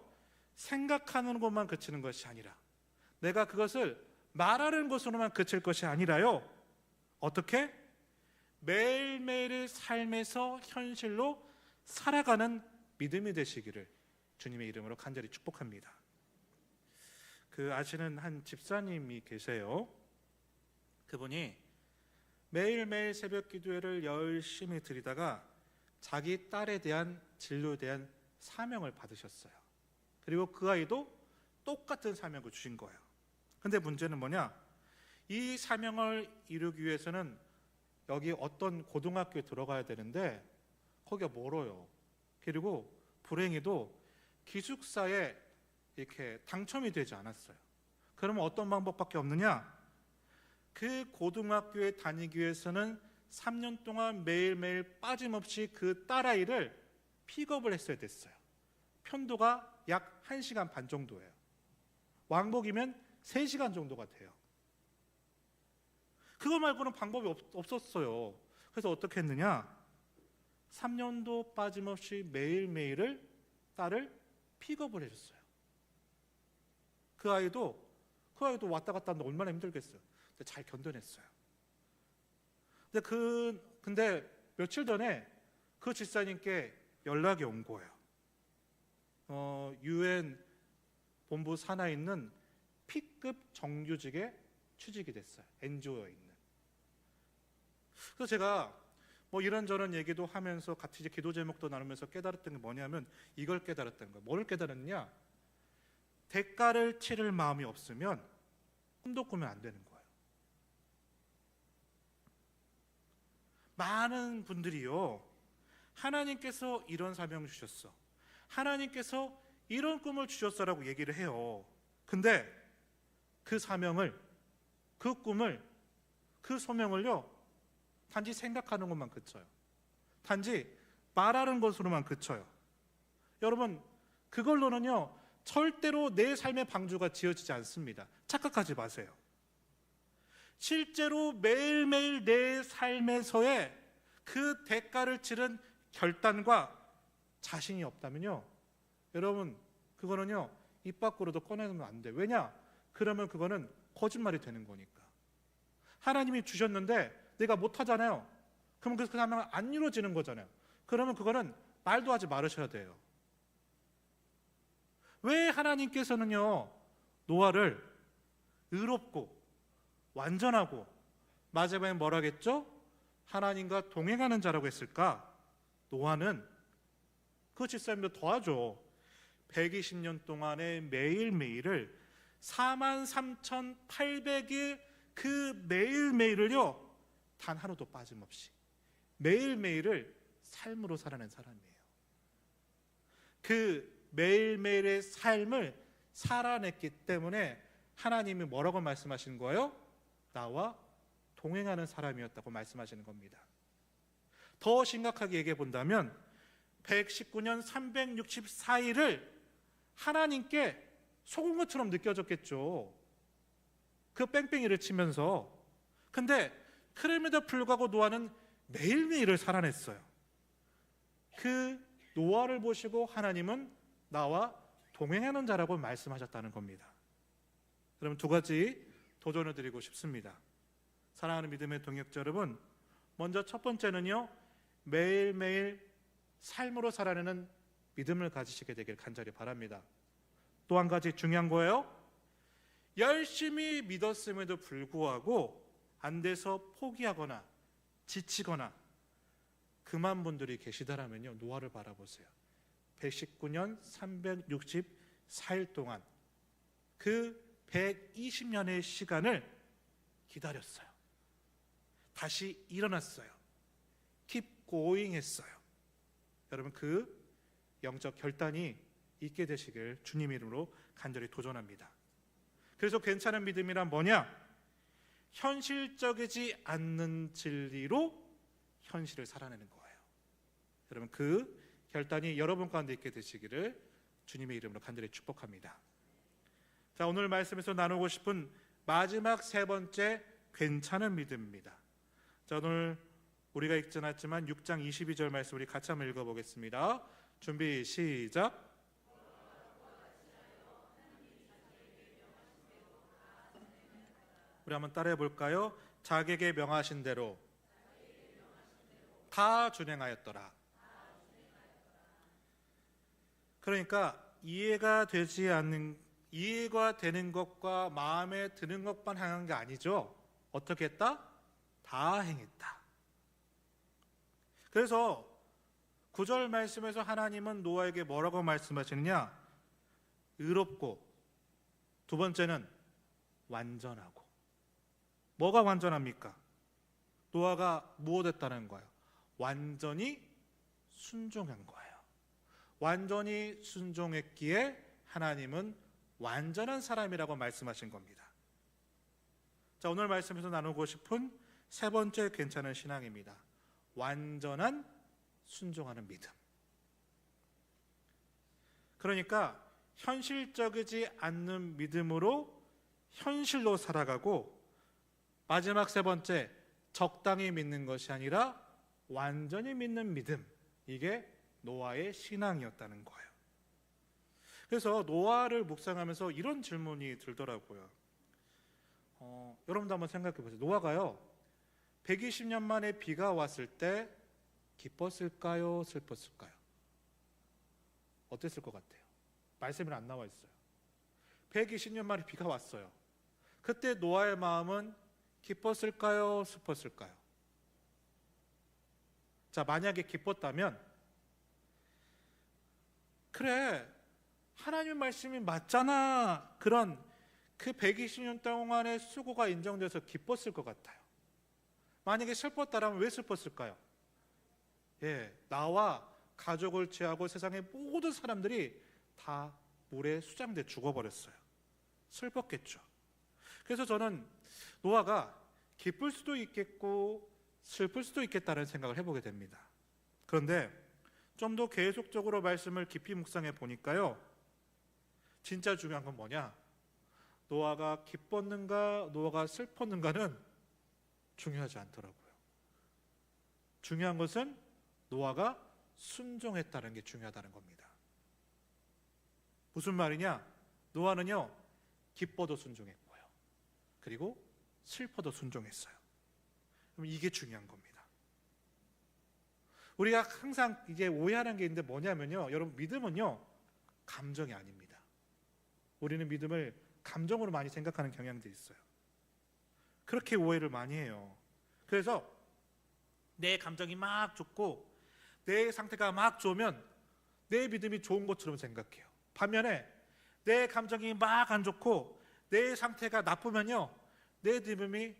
생각하는 것만 그치는 것이 아니라, 내가 그것을 말하는 것으로만 그칠 것이 아니라요, 어떻게? 매일매일의 삶에서 현실로 살아가는 믿음이 되시기를 주님의 이름으로 간절히 축복합니다. 아시는 한 집사님이 계세요. 그분이 매일매일 새벽 기도회를 열심히 드리다가 자기 딸에 대한 진료에 대한 사명을 받으셨어요. 그리고 그 아이도 똑같은 사명을 주신 거예요. 근데 문제는 뭐냐? 이 사명을 이루기 위해서는 여기 어떤 고등학교에 들어가야 되는데 거기가 멀어요. 그리고 불행히도 기숙사에 이렇게 당첨이 되지 않았어요. 그러면 어떤 방법밖에 없느냐? 그 고등학교에 다니기 위해서는 3년 동안 매일매일 빠짐없이 그 딸아이를 픽업을 했어야 됐어요. 편도가 약 1시간 반 정도예요. 왕복이면 3시간 정도가 돼요. 그거 말고는 방법이 없었어요. 그래서 어떻게 했느냐? 3년도 빠짐없이 매일매일을 딸을 픽업을 해줬어요. 그 아이도 왔다 갔다 하는데 얼마나 힘들겠어요. 근데 잘 견뎌냈어요. 근데 며칠 전에 그 집사님께 연락이 온 거예요. UN 본부 산하에 있는 P급 정규직에 취직이 됐어요. NGO에 있는. 그래서 제가 뭐 이런저런 얘기도 하면서 같이 이제 기도 제목도 나누면서 깨달았던 게 뭐냐면 이걸 깨달았던 거예요. 뭐를 깨달았냐? 대가를 치를 마음이 없으면 꿈도 꾸면 안 되는 거예요. 많은 분들이요, 하나님께서 이런 사명을 주셨어, 하나님께서 이런 꿈을 주셨어라고 얘기를 해요. 근데 그 사명을, 그 꿈을, 그 소명을요 단지 생각하는 것만 그쳐요. 단지 말하는 것으로만 그쳐요. 여러분, 그걸로는요 절대로 내 삶의 방주가 지어지지 않습니다. 착각하지 마세요. 실제로 매일매일 내 삶에서의 그 대가를 치른 결단과 자신이 없다면요, 여러분 그거는요 입 밖으로도 꺼내면 안 돼요. 왜냐? 그러면 그거는 거짓말이 되는 거니까. 하나님이 주셨는데 내가 못하잖아요. 그러면 그 사명은 안 이루어지는 거잖아요. 그러면 그거는 말도 하지 말으셔야 돼요. 왜 하나님께서는요 노아를 의롭고 완전하고 마지막에 뭐라겠죠? 하나님과 동행하는 자라고 했을까? 노아는 그 집사님도 더하죠. 120년 동안의 매일매일을 43,800일 그 매일매일을요 단 하루도 빠짐없이 매일매일을 삶으로 살아낸 사람이에요. 그 매일매일의 삶을 살아냈기 때문에 하나님이 뭐라고 말씀하신 거예요? 나와 동행하는 사람이었다고 말씀하시는 겁니다. 더 심각하게 얘기해 본다면 119년 364일을 하나님께 속은 것처럼 느껴졌겠죠. 그 뺑뺑이를 치면서. 근데 그럼에도 불구하고 노아는 매일매일을 살아냈어요. 그 노아를 보시고 하나님은 나와 동행하는 자라고 말씀하셨다는 겁니다. 여러분, 두 가지 도전을 드리고 싶습니다. 사랑하는 믿음의 동역자 여러분, 먼저 첫 번째는요, 매일매일 삶으로 살아내는 믿음을 가지시게 되길 간절히 바랍니다. 또 한 가지 중요한 거예요. 열심히 믿었음에도 불구하고 안 돼서 포기하거나 지치거나 그만 분들이 계시다라면요, 노아를 바라보세요. 119년 364일 동안 그 120년의 시간을 기다렸어요. 다시 일어났어요. Keep going 했어요. 여러분, 그 영적 결단이 있게 되시길 주님 이름으로 간절히 도전합니다. 그래서 괜찮은 믿음이란 뭐냐? 현실적이지 않는 진리로 현실을 살아내는 거예요. 여러분, 그 결단이 여러분 가운데 있게 되시기를 주님의 이름으로 간절히 축복합니다. 자, 오늘 말씀에서 나누고 싶은 마지막 세 번째 괜찮은 믿음입니다. 자, 오늘 우리가 읽지 않았지만 6장 22절 말씀 우리 같이 한번 읽어보겠습니다. 준비 시작. 우리 한번 따라해 볼까요? 자기에게 명하신 대로 다 준행하였더라. 그러니까 이해가 되는 것과 마음에 드는 것만 행한 게 아니죠. 어떻게 했다? 다 행했다. 그래서 9절 말씀에서 하나님은 노아에게 뭐라고 말씀하시느냐? 의롭고, 두 번째는 완전하고. 뭐가 완전합니까? 노아가 무엇했다는 거예요? 완전히 순종한 거예요. 완전히 순종했기에 하나님은 완전한 사람이라고 말씀하신 겁니다. 자, 오늘 말씀에서 나누고 싶은 세 번째 괜찮은 신앙입니다. 완전한 순종하는 믿음. 그러니까 현실적이지 않는 믿음으로 현실로 살아가고, 마지막 세 번째, 적당히 믿는 것이 아니라 완전히 믿는 믿음. 이게 노아의 신앙이었다는 거예요. 그래서 노아를 묵상하면서 이런 질문이 들더라고요. 여러분도 한번 생각해 보세요. 노아가요, 120년 만에 비가 왔을 때 기뻤을까요? 슬펐을까요? 어땠을 것 같아요? 말씀이 안 나와 있어요. 120년 만에 비가 왔어요. 그때 노아의 마음은 기뻤을까요? 슬펐을까요? 자, 만약에 기뻤다면, 그래, 하나님 말씀이 맞잖아, 그런 그 120년 동안의 수고가 인정돼서 기뻤을 것 같아요. 만약에 슬펐다면 왜 슬펐을까요? 나와 가족을 제하고 세상의 모든 사람들이 다 물에 수장돼 죽어버렸어요. 슬펐겠죠. 그래서 저는 노아가 기쁠 수도 있겠고 슬플 수도 있겠다는 생각을 해보게 됩니다. 그런데 좀 더 계속적으로 말씀을 깊이 묵상해 보니까요, 진짜 중요한 건 뭐냐? 노아가 기뻤는가 노아가 슬펐는가는 중요하지 않더라고요. 중요한 것은 노아가 순종했다는 게 중요하다는 겁니다. 무슨 말이냐? 노아는요, 기뻐도 순종했고요, 그리고 슬퍼도 순종했어요. 그럼 이게 중요한 겁니다. 우리가 항상 이제 오해하는 게 있는데 뭐냐면요, 여러분, 믿음은요 감정이 아닙니다. 우리는 믿음을 감정으로 많이 생각하는 경향도 있어요. 그렇게 오해를 많이 해요. 그래서 내 감정이 막 좋고 내 상태가 막 좋으면 내 믿음이 좋은 것처럼 생각해요. 반면에 내 감정이 막 안 좋고 내 상태가 나쁘면요, 내 믿음이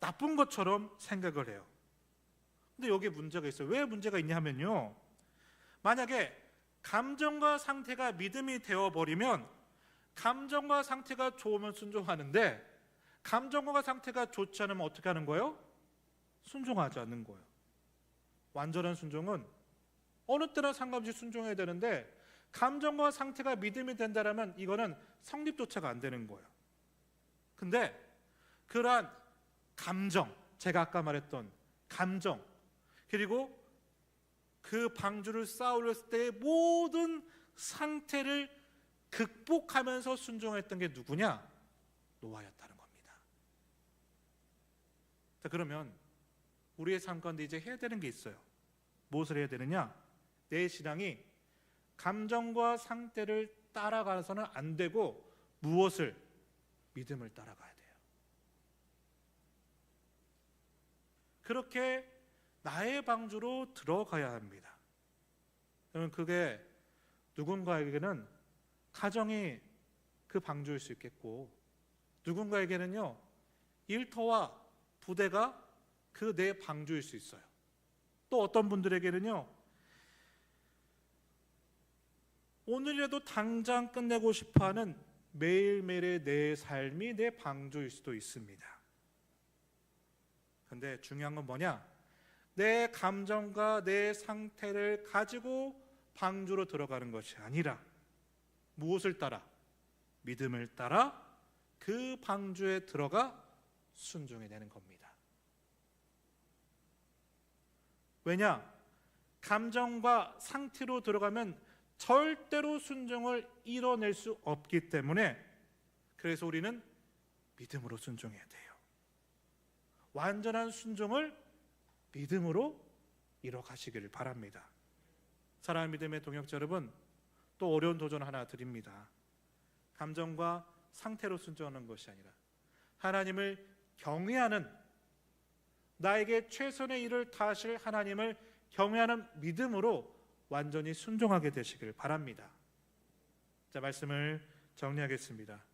나쁜 것처럼 생각을 해요. 근데 여기에 문제가 있어요. 왜 문제가 있냐 하면요, 만약에 감정과 상태가 믿음이 되어버리면 감정과 상태가 좋으면 순종하는데, 감정과 상태가 좋지 않으면 어떻게 하는 거예요? 순종하지 않는 거예요. 완전한 순종은 어느 때나 상관없이 순종해야 되는데, 감정과 상태가 믿음이 된다면 이거는 성립조차가 안 되는 거예요. 근데 그러한 감정, 제가 아까 말했던 감정, 그리고 그 방주를 쌓으렸을 때의 모든 상태를 극복하면서 순종했던 게 누구냐? 노아였다는 겁니다. 자, 그러면 우리의 삶 가운데 이제 해야 되는 게 있어요. 무엇을 해야 되느냐? 내 신앙이 감정과 상태를 따라가서는 안 되고 무엇을? 믿음을 따라가야 돼요. 그렇게 나의 방주로 들어가야 합니다. 그러면 그게 누군가에게는 가정이 그 방주일 수 있겠고, 누군가에게는요, 일터와 부대가 그 내 방주일 수 있어요. 또 어떤 분들에게는요, 오늘이라도 당장 끝내고 싶어하는 매일매일의 내 삶이 내 방주일 수도 있습니다. 근데 중요한 건 뭐냐? 내 감정과 내 상태를 가지고 방주로 들어가는 것이 아니라 무엇을 따라? 믿음을 따라 그 방주에 들어가 순종해 내는 겁니다. 왜냐? 감정과 상태로 들어가면 절대로 순종을 이뤄낼 수 없기 때문에, 그래서 우리는 믿음으로 순종해야 돼요. 완전한 순종을 믿음으로 이뤄가시기를 바랍니다. 사랑하는 믿음의 동역자 여러분, 또 어려운 도전 하나 드립니다. 감정과 상태로 순종하는 것이 아니라 하나님을 경외하는, 나에게 최선의 일을 다하실 하나님을 경외하는 믿음으로 완전히 순종하게 되시길 바랍니다. 자, 말씀을 정리하겠습니다.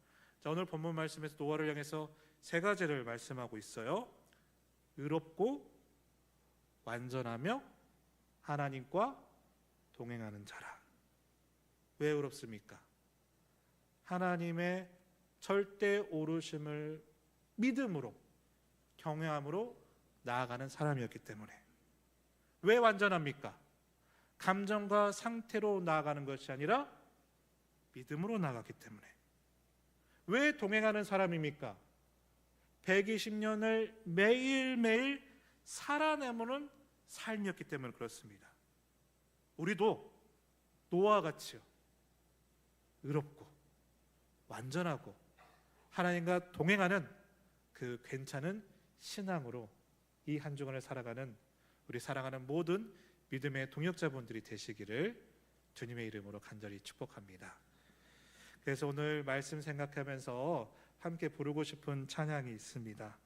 자, 오늘 본문 말씀에서 노아를 향해서 세 가지를 말씀하고 있어요. 의롭고 완전하며 하나님과 동행하는 자라. 왜 의롭습니까? 하나님의 절대 오르심을 믿음으로 경외함으로 나아가는 사람이었기 때문에. 왜 완전합니까? 감정과 상태로 나아가는 것이 아니라 믿음으로 나아가기 때문에. 왜 동행하는 사람입니까? 120년을 매일매일 살아내는 삶이었기 때문에 그렇습니다. 우리도 노아와 같이요, 의롭고 완전하고 하나님과 동행하는 그 괜찮은 신앙으로 이 한 주간을 살아가는 우리 사랑하는 모든 믿음의 동역자분들이 되시기를 주님의 이름으로 간절히 축복합니다. 그래서 오늘 말씀 생각하면서 함께 부르고 싶은 찬양이 있습니다.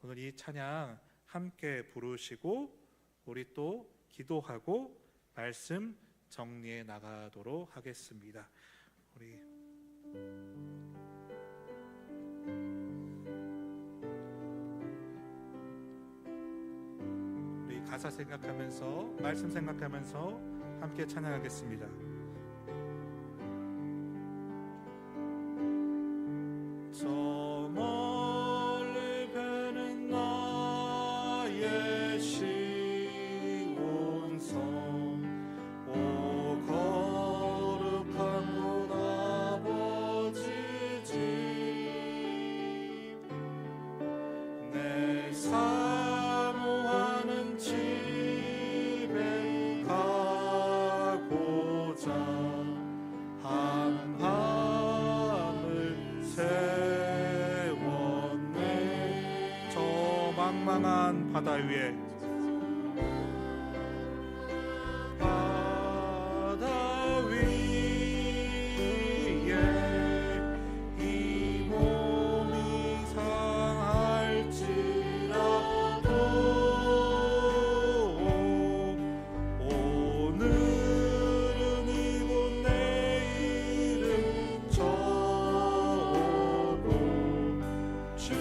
오늘 이 찬양 함께 부르시고 우리 또 기도하고 말씀 정리해 나가도록 하겠습니다. 우리 가사 생각하면서 말씀 생각하면서 함께 찬양하겠습니다. 저 멀리 뵈는 나의 시온 성, 오 거룩한 곳 아버지 집, 내 사모하는 집에 가고자 한 밤을 세웠네. 저 망망한 바다 위에 이 몸이 상할지라도 오늘은 이곳 내일은 저곳 주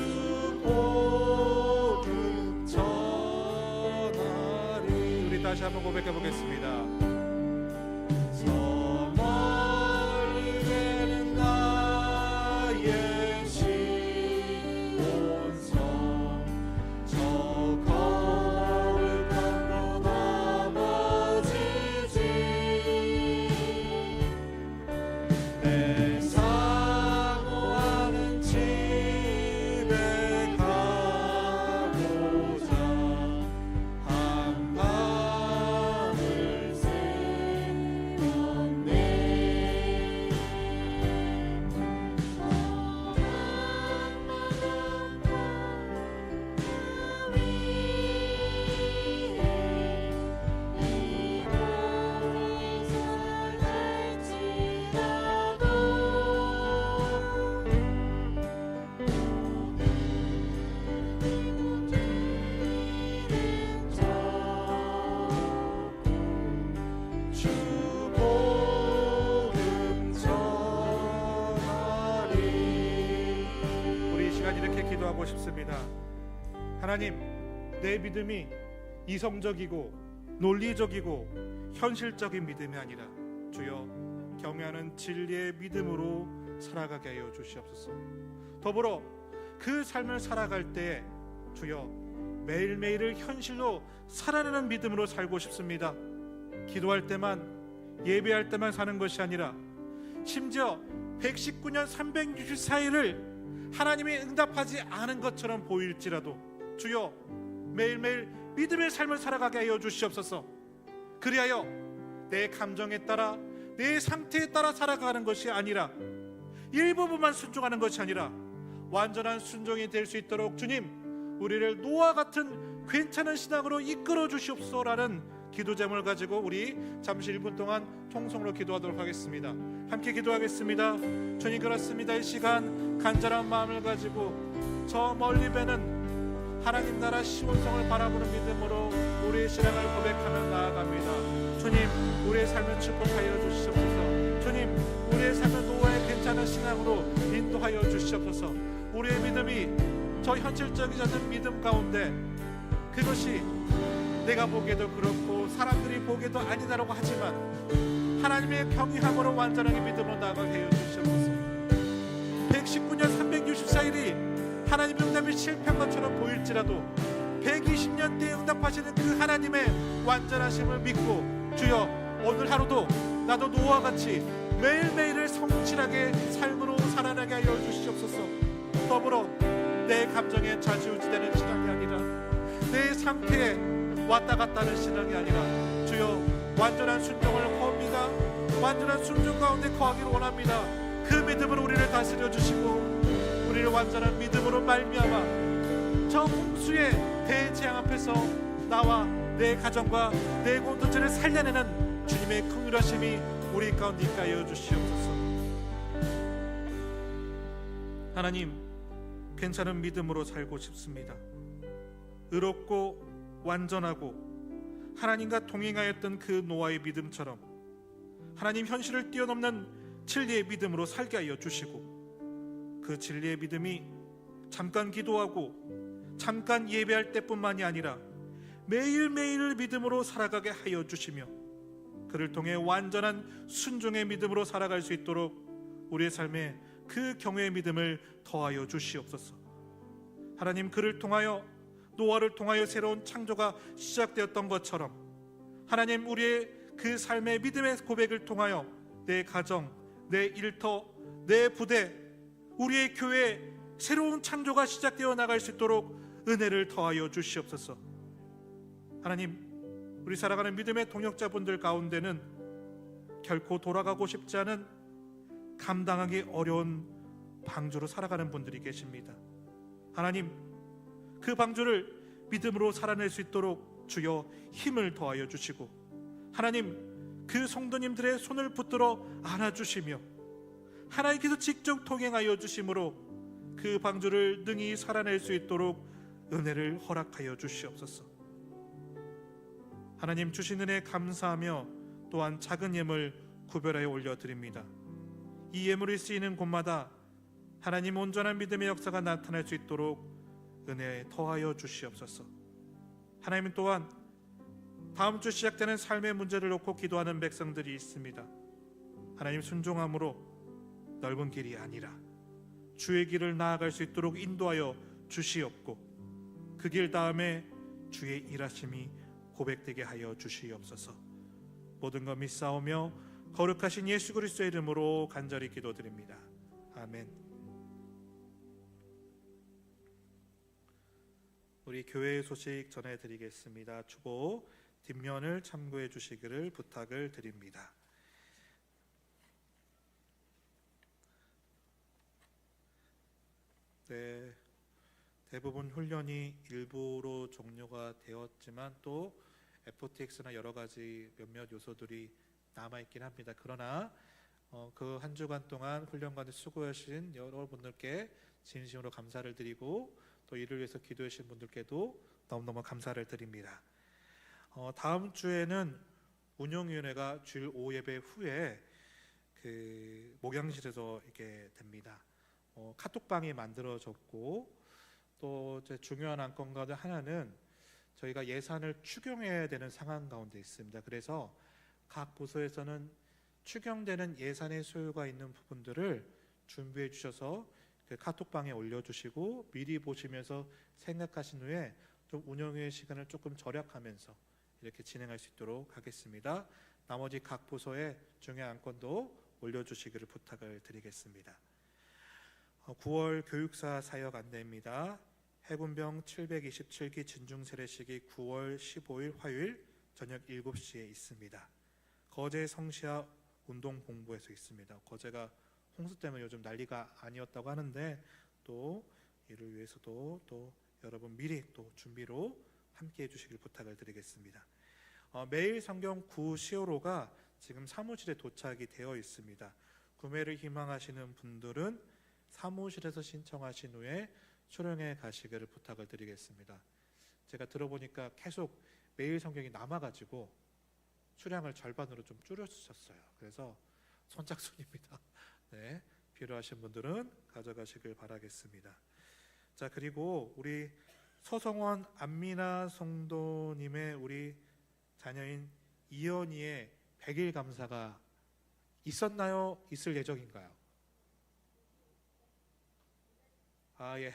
복음 전하리. 우리 다시 한번 고백해 보겠습니다. 이렇게 기도하고 싶습니다. 하나님, 내 믿음이 이성적이고 논리적이고 현실적인 믿음이 아니라 주여 경외하는 진리의 믿음으로 살아가게 하여 주시옵소서. 더불어 그 삶을 살아갈 때 주여 매일매일을 현실로 살아내는 믿음으로 살고 싶습니다. 기도할 때만 예배할 때만 사는 것이 아니라 심지어 119년 364일을 하나님이 응답하지 않은 것처럼 보일지라도 주여 매일매일 믿음의 삶을 살아가게 하여 주시옵소서. 그리하여 내 감정에 따라 내 상태에 따라 살아가는 것이 아니라 일부분만 순종하는 것이 아니라 완전한 순종이 될 수 있도록 주님 우리를 노아 같은 괜찮은 신앙으로 이끌어 주시옵소서라는 기도 제목을 가지고 우리 잠시 1분 동안 통성으로 기도하도록 하겠습니다. 함께 기도하겠습니다. 주님, 그렇습니다. 이 시간 간절한 마음을 가지고 저 멀리 뵈는 하나님 나라 시온성을 바라보는 믿음으로 우리의 신앙을 고백하며 나아갑니다. 주님, 우리의 삶을 축복하여 주시옵소서. 주님, 우리의 삶을 노아의 괜찮은 신앙으로 인도하여 주시옵소서. 우리의 믿음이 저 현실적이지 않은 믿음 가운데 그것이 내가 보기에도 그렇고 사람들이 보기에도 아니다라고 하지만 하나님의 경외함으로 완전하게 믿음으로 나아가게 하여 주시옵소서. 119년 364일이 하나님의 응답이 실패한 것처럼 보일지라도 120년 뒤에 응답하시는 그 하나님의 완전하심을 믿고 주여, 오늘 하루도 나도 노아와 같이 매일매일을 성실하게 삶으로 살아나게 하여 주시옵소서. 더불어 내 감정에 좌지우지되는 신앙이 아니라 내 상태에 왔다 갔다 하는 신앙이 아니라 주여, 완전한 순종을 구합니다. 완전한 순종 가운데 거하기를 원합니다. 그 믿음으로 우리를 다스려 주시고 우리를 완전한 믿음으로 말미암아 저 홍수의 대재앙 앞에서 나와 내 가정과 내 공동체를 살려내는 주님의 긍휼하심이 우리 가운데 있게 하여 주시옵소서. 하나님, 괜찮은 믿음으로 살고 싶습니다. 의롭고 완전하고 하나님과 동행하였던 그 노아의 믿음처럼 하나님 현실을 뛰어넘는 진리의 믿음으로 살게 하여 주시고 그 진리의 믿음이 잠깐 기도하고 잠깐 예배할 때뿐만이 아니라 매일매일 믿음으로 살아가게 하여 주시며 그를 통해 완전한 순종의 믿음으로 살아갈 수 있도록 우리의 삶에 그 경외의 믿음을 더하여 주시옵소서. 하나님, 그를 통하여 노아를 통하여 새로운 창조가 시작되었던 것처럼 하나님, 우리의 그 삶의 믿음의 고백을 통하여 내 가정, 내 일터, 내 부대, 우리의 교회에 새로운 창조가 시작되어 나갈 수 있도록 은혜를 더하여 주시옵소서. 하나님, 우리 살아가는 믿음의 동역자분들 가운데는 결코 돌아가고 싶지 않은 감당하기 어려운 방주로 살아가는 분들이 계십니다. 하나님, 그 방주를 믿음으로 살아낼 수 있도록 주여 힘을 더하여 주시고 하나님, 그 성도님들의 손을 붙들어 안아주시며 하나님께서 직접 통행하여 주심으로 그 방주를 능히 살아낼 수 있도록 은혜를 허락하여 주시옵소서. 하나님, 주신 은혜 감사하며 또한 작은 예물 구별하여 올려드립니다. 이 예물이 쓰이는 곳마다 하나님 온전한 믿음의 역사가 나타날 수 있도록 은혜 더하여 주시옵소서. 하나님, 또한 다음 주 시작되는 삶의 문제를 놓고 기도하는 백성들이 있습니다. 하나님, 순종함으로 넓은 길이 아니라 주의 길을 나아갈 수 있도록 인도하여 주시옵고 그 길 다음에 주의 일하심이 고백되게 하여 주시옵소서. 모든 것 믿사오며 거룩하신 예수 그리스도의 이름으로 간절히 기도드립니다. 아멘. 우리 교회의 소식 전해드리겠습니다. 주보 뒷면을 참고해 주시기를 부탁을 드립니다. 네, 대부분 훈련이 일부로 종료가 되었지만 또 FTX나 여러 가지 몇몇 요소들이 남아있긴 합니다. 그러나 그 한 주간 동안 훈련관에 수고하신 여러분들께 진심으로 감사를 드리고 또 이를 위해서 기도해 주신 분들께도 너무너무 감사를 드립니다. 다음 주에는 운영위원회가 주일 오후 예배 후에 그 목양실에서 이렇게 됩니다. 카톡방이 만들어졌고 또 중요한 안건 가운데 하나는 저희가 예산을 추경해야 되는 상황 가운데 있습니다. 그래서 각 부서에서는 추경되는 예산의 소요가 있는 부분들을 준비해 주셔서 그 카톡방에 올려주시고 미리 보시면서 생각하신 후에 좀 운영의 시간을 조금 절약하면서 이렇게 진행할 수 있도록 하겠습니다. 나머지 각 부서의 중요한 안건도 올려주시기를 부탁을 드리겠습니다. 9월 교육사 사역 안내입니다. 해군병 727기 진중세례식이 9월 15일 화요일 저녁 7시에 있습니다. 거제 성시아 운동본부에서 있습니다. 거제가 홍수 때문에 요즘 난리가 아니었다고 하는데 또 이를 위해서도 또 여러분 미리 또 준비로 함께 해주시길 부탁을 드리겠습니다. 매일 성경 9시오로가 지금 사무실에 도착이 되어 있습니다. 구매를 희망하시는 분들은 사무실에서 신청하신 후에 수령해 가시기를 부탁을 드리겠습니다. 제가 들어보니까 계속 매일 성경이 남아가지고 수량을 절반으로 좀 줄여주셨어요. 그래서 선착순입니다. 네, 필요하신 분들은 가져가시길 바라겠습니다. 자, 그리고 우리 서성원 안미나 성도님의 우리 자녀인 이연이의 100일 감사가 있었나요? 있을 예정인가요? 예.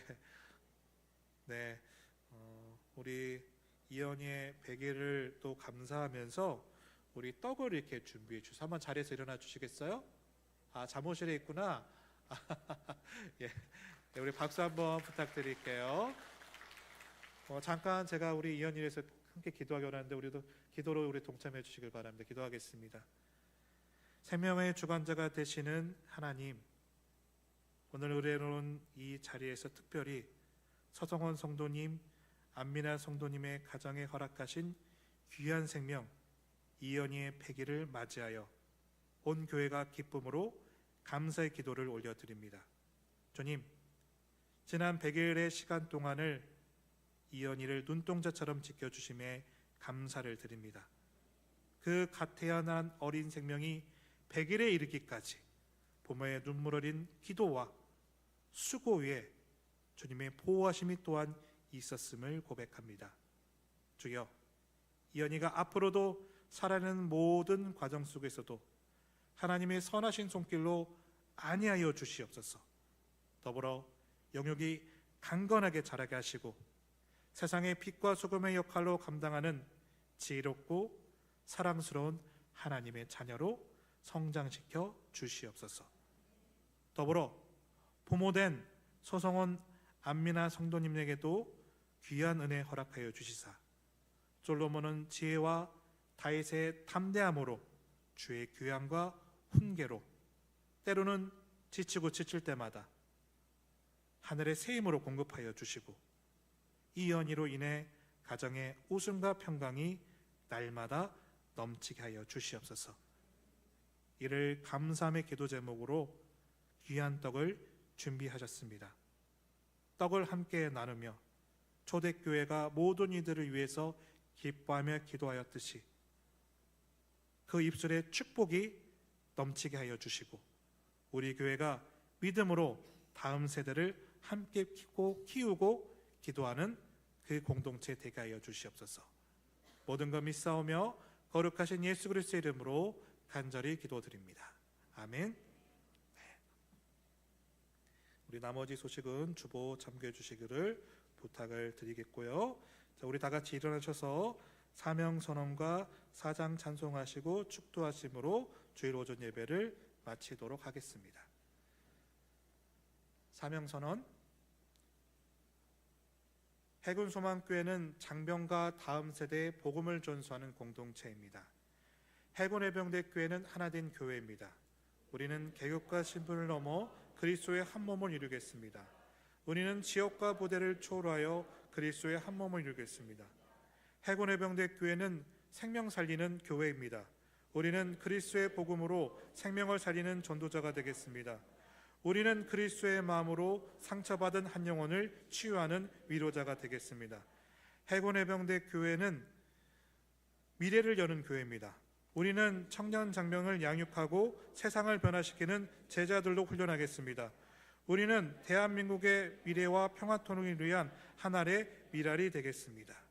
네, 우리 이연이의 100일을 또 감사하면서 우리 떡을 이렇게 준비해 주셔서 한번 자리에서 일어나 주시겠어요? 잠옷실에 있구나. 예, 네, 우리 박수 한번 부탁드릴게요. 잠깐 제가 우리 이연이에서 함께 기도하기 원하는데 우리도 기도로 우리 동참해 주시길 바랍니다. 기도하겠습니다. 생명의 주관자가 되시는 하나님, 오늘 의뢰로운 이 자리에서 특별히 서성원 성도님, 안미나 성도님의 가정에 허락하신 귀한 생명 이연희의 100일을 맞이하여 온 교회가 기쁨으로 감사의 기도를 올려드립니다. 주님, 지난 100일의 시간 동안을 이연희를 눈동자처럼 지켜주심에 감사를 드립니다. 그 갓 태어난 어린 생명이 100일에 이르기까지 부모의 눈물 어린 기도와 수고 위에 주님의 보호하심이 또한 있었음을 고백합니다. 주여, 이연희가 앞으로도 살아가는 모든 과정 속에서도 하나님의 선하신 손길로 안위하여 주시옵소서. 더불어 영육이 강건하게 자라게 하시고 세상의 빛과 소금의 역할로 감당하는 지혜롭고 사랑스러운 하나님의 자녀로 성장시켜 주시옵소서. 더불어 부모된 서성원 안미나 성도님에게도 귀한 은혜 허락하여 주시사 솔로몬은 지혜와 다윗의 담대함으로 주의 교양과 훈계로 때로는 지치고 지칠 때마다 하늘의 새 힘으로 공급하여 주시고 이 연희로 인해 가정의 웃음과 평강이 날마다 넘치게 하여 주시옵소서. 이를 감사함의 기도 제목으로 귀한 떡을 준비하셨습니다. 떡을 함께 나누며 초대교회가 모든 이들을 위해서 기뻐하며 기도하였듯이 그 입술에 축복이 넘치게 하여 주시고 우리 교회가 믿음으로 다음 세대를 함께 키우고 기도하는 그 공동체 되게 하여 주시옵소서. 모든 것 믿사오며 거룩하신 예수 그리스도의 이름으로 간절히 기도드립니다. 아멘. 우리 나머지 소식은 주보 참고해 주시기를 부탁을 드리겠고요. 자, 우리 다 같이 일어나셔서 사명 선언과 사장 찬송하시고 축도하심으로 주일 오전 예배를 마치도록 하겠습니다. 사명 선언. 해군소망교회는 장병과 다음 세대의 복음을 전수하는 공동체입니다. 해군해병대교회는 하나된 교회입니다. 우리는 계급과 신분을 넘어 그리스도의 한 몸을 이루겠습니다. 우리는 지역과 부대를 초월하여 그리스도의 한 몸을 이루겠습니다. 해군해병대교회는 생명 살리는 교회입니다. 우리는 그리스도의 복음으로 생명을 살리는 전도자가 되겠습니다. 우리는 그리스도의 마음으로 상처받은 한 영혼을 치유하는 위로자가 되겠습니다. 해군해병대 교회는 미래를 여는 교회입니다. 우리는 청년 장병을 양육하고 세상을 변화시키는 제자들로 훈련하겠습니다. 우리는 대한민국의 미래와 평화 통일을 위한 하나의 미랄이 되겠습니다.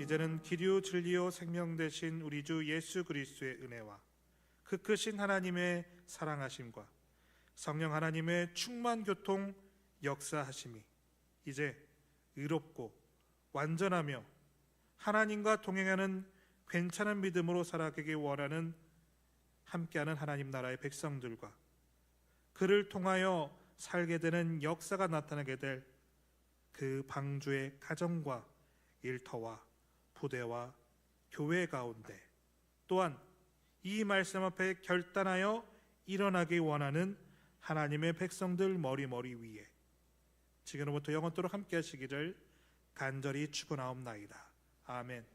이제는 기류 진리요 생명 되신 우리 주 예수 그리스도의 은혜와 그 크신 하나님의 사랑하심과 성령 하나님의 충만 교통 역사하심이 이제 의롭고 완전하며 하나님과 동행하는 괜찮은 믿음으로 살아가기 원하는 함께하는 하나님 나라의 백성들과 그를 통하여 살게 되는 역사가 나타나게 될 그 방주의 가정과 일터와 부대와 교회 가운데, 또한 이 말씀 앞에 결단하여 일어나기 원하는 하나님의 백성들 머리머리 위에 지금부터 영원토록 함께 하시기를 간절히 축원하옵나이다. 아멘.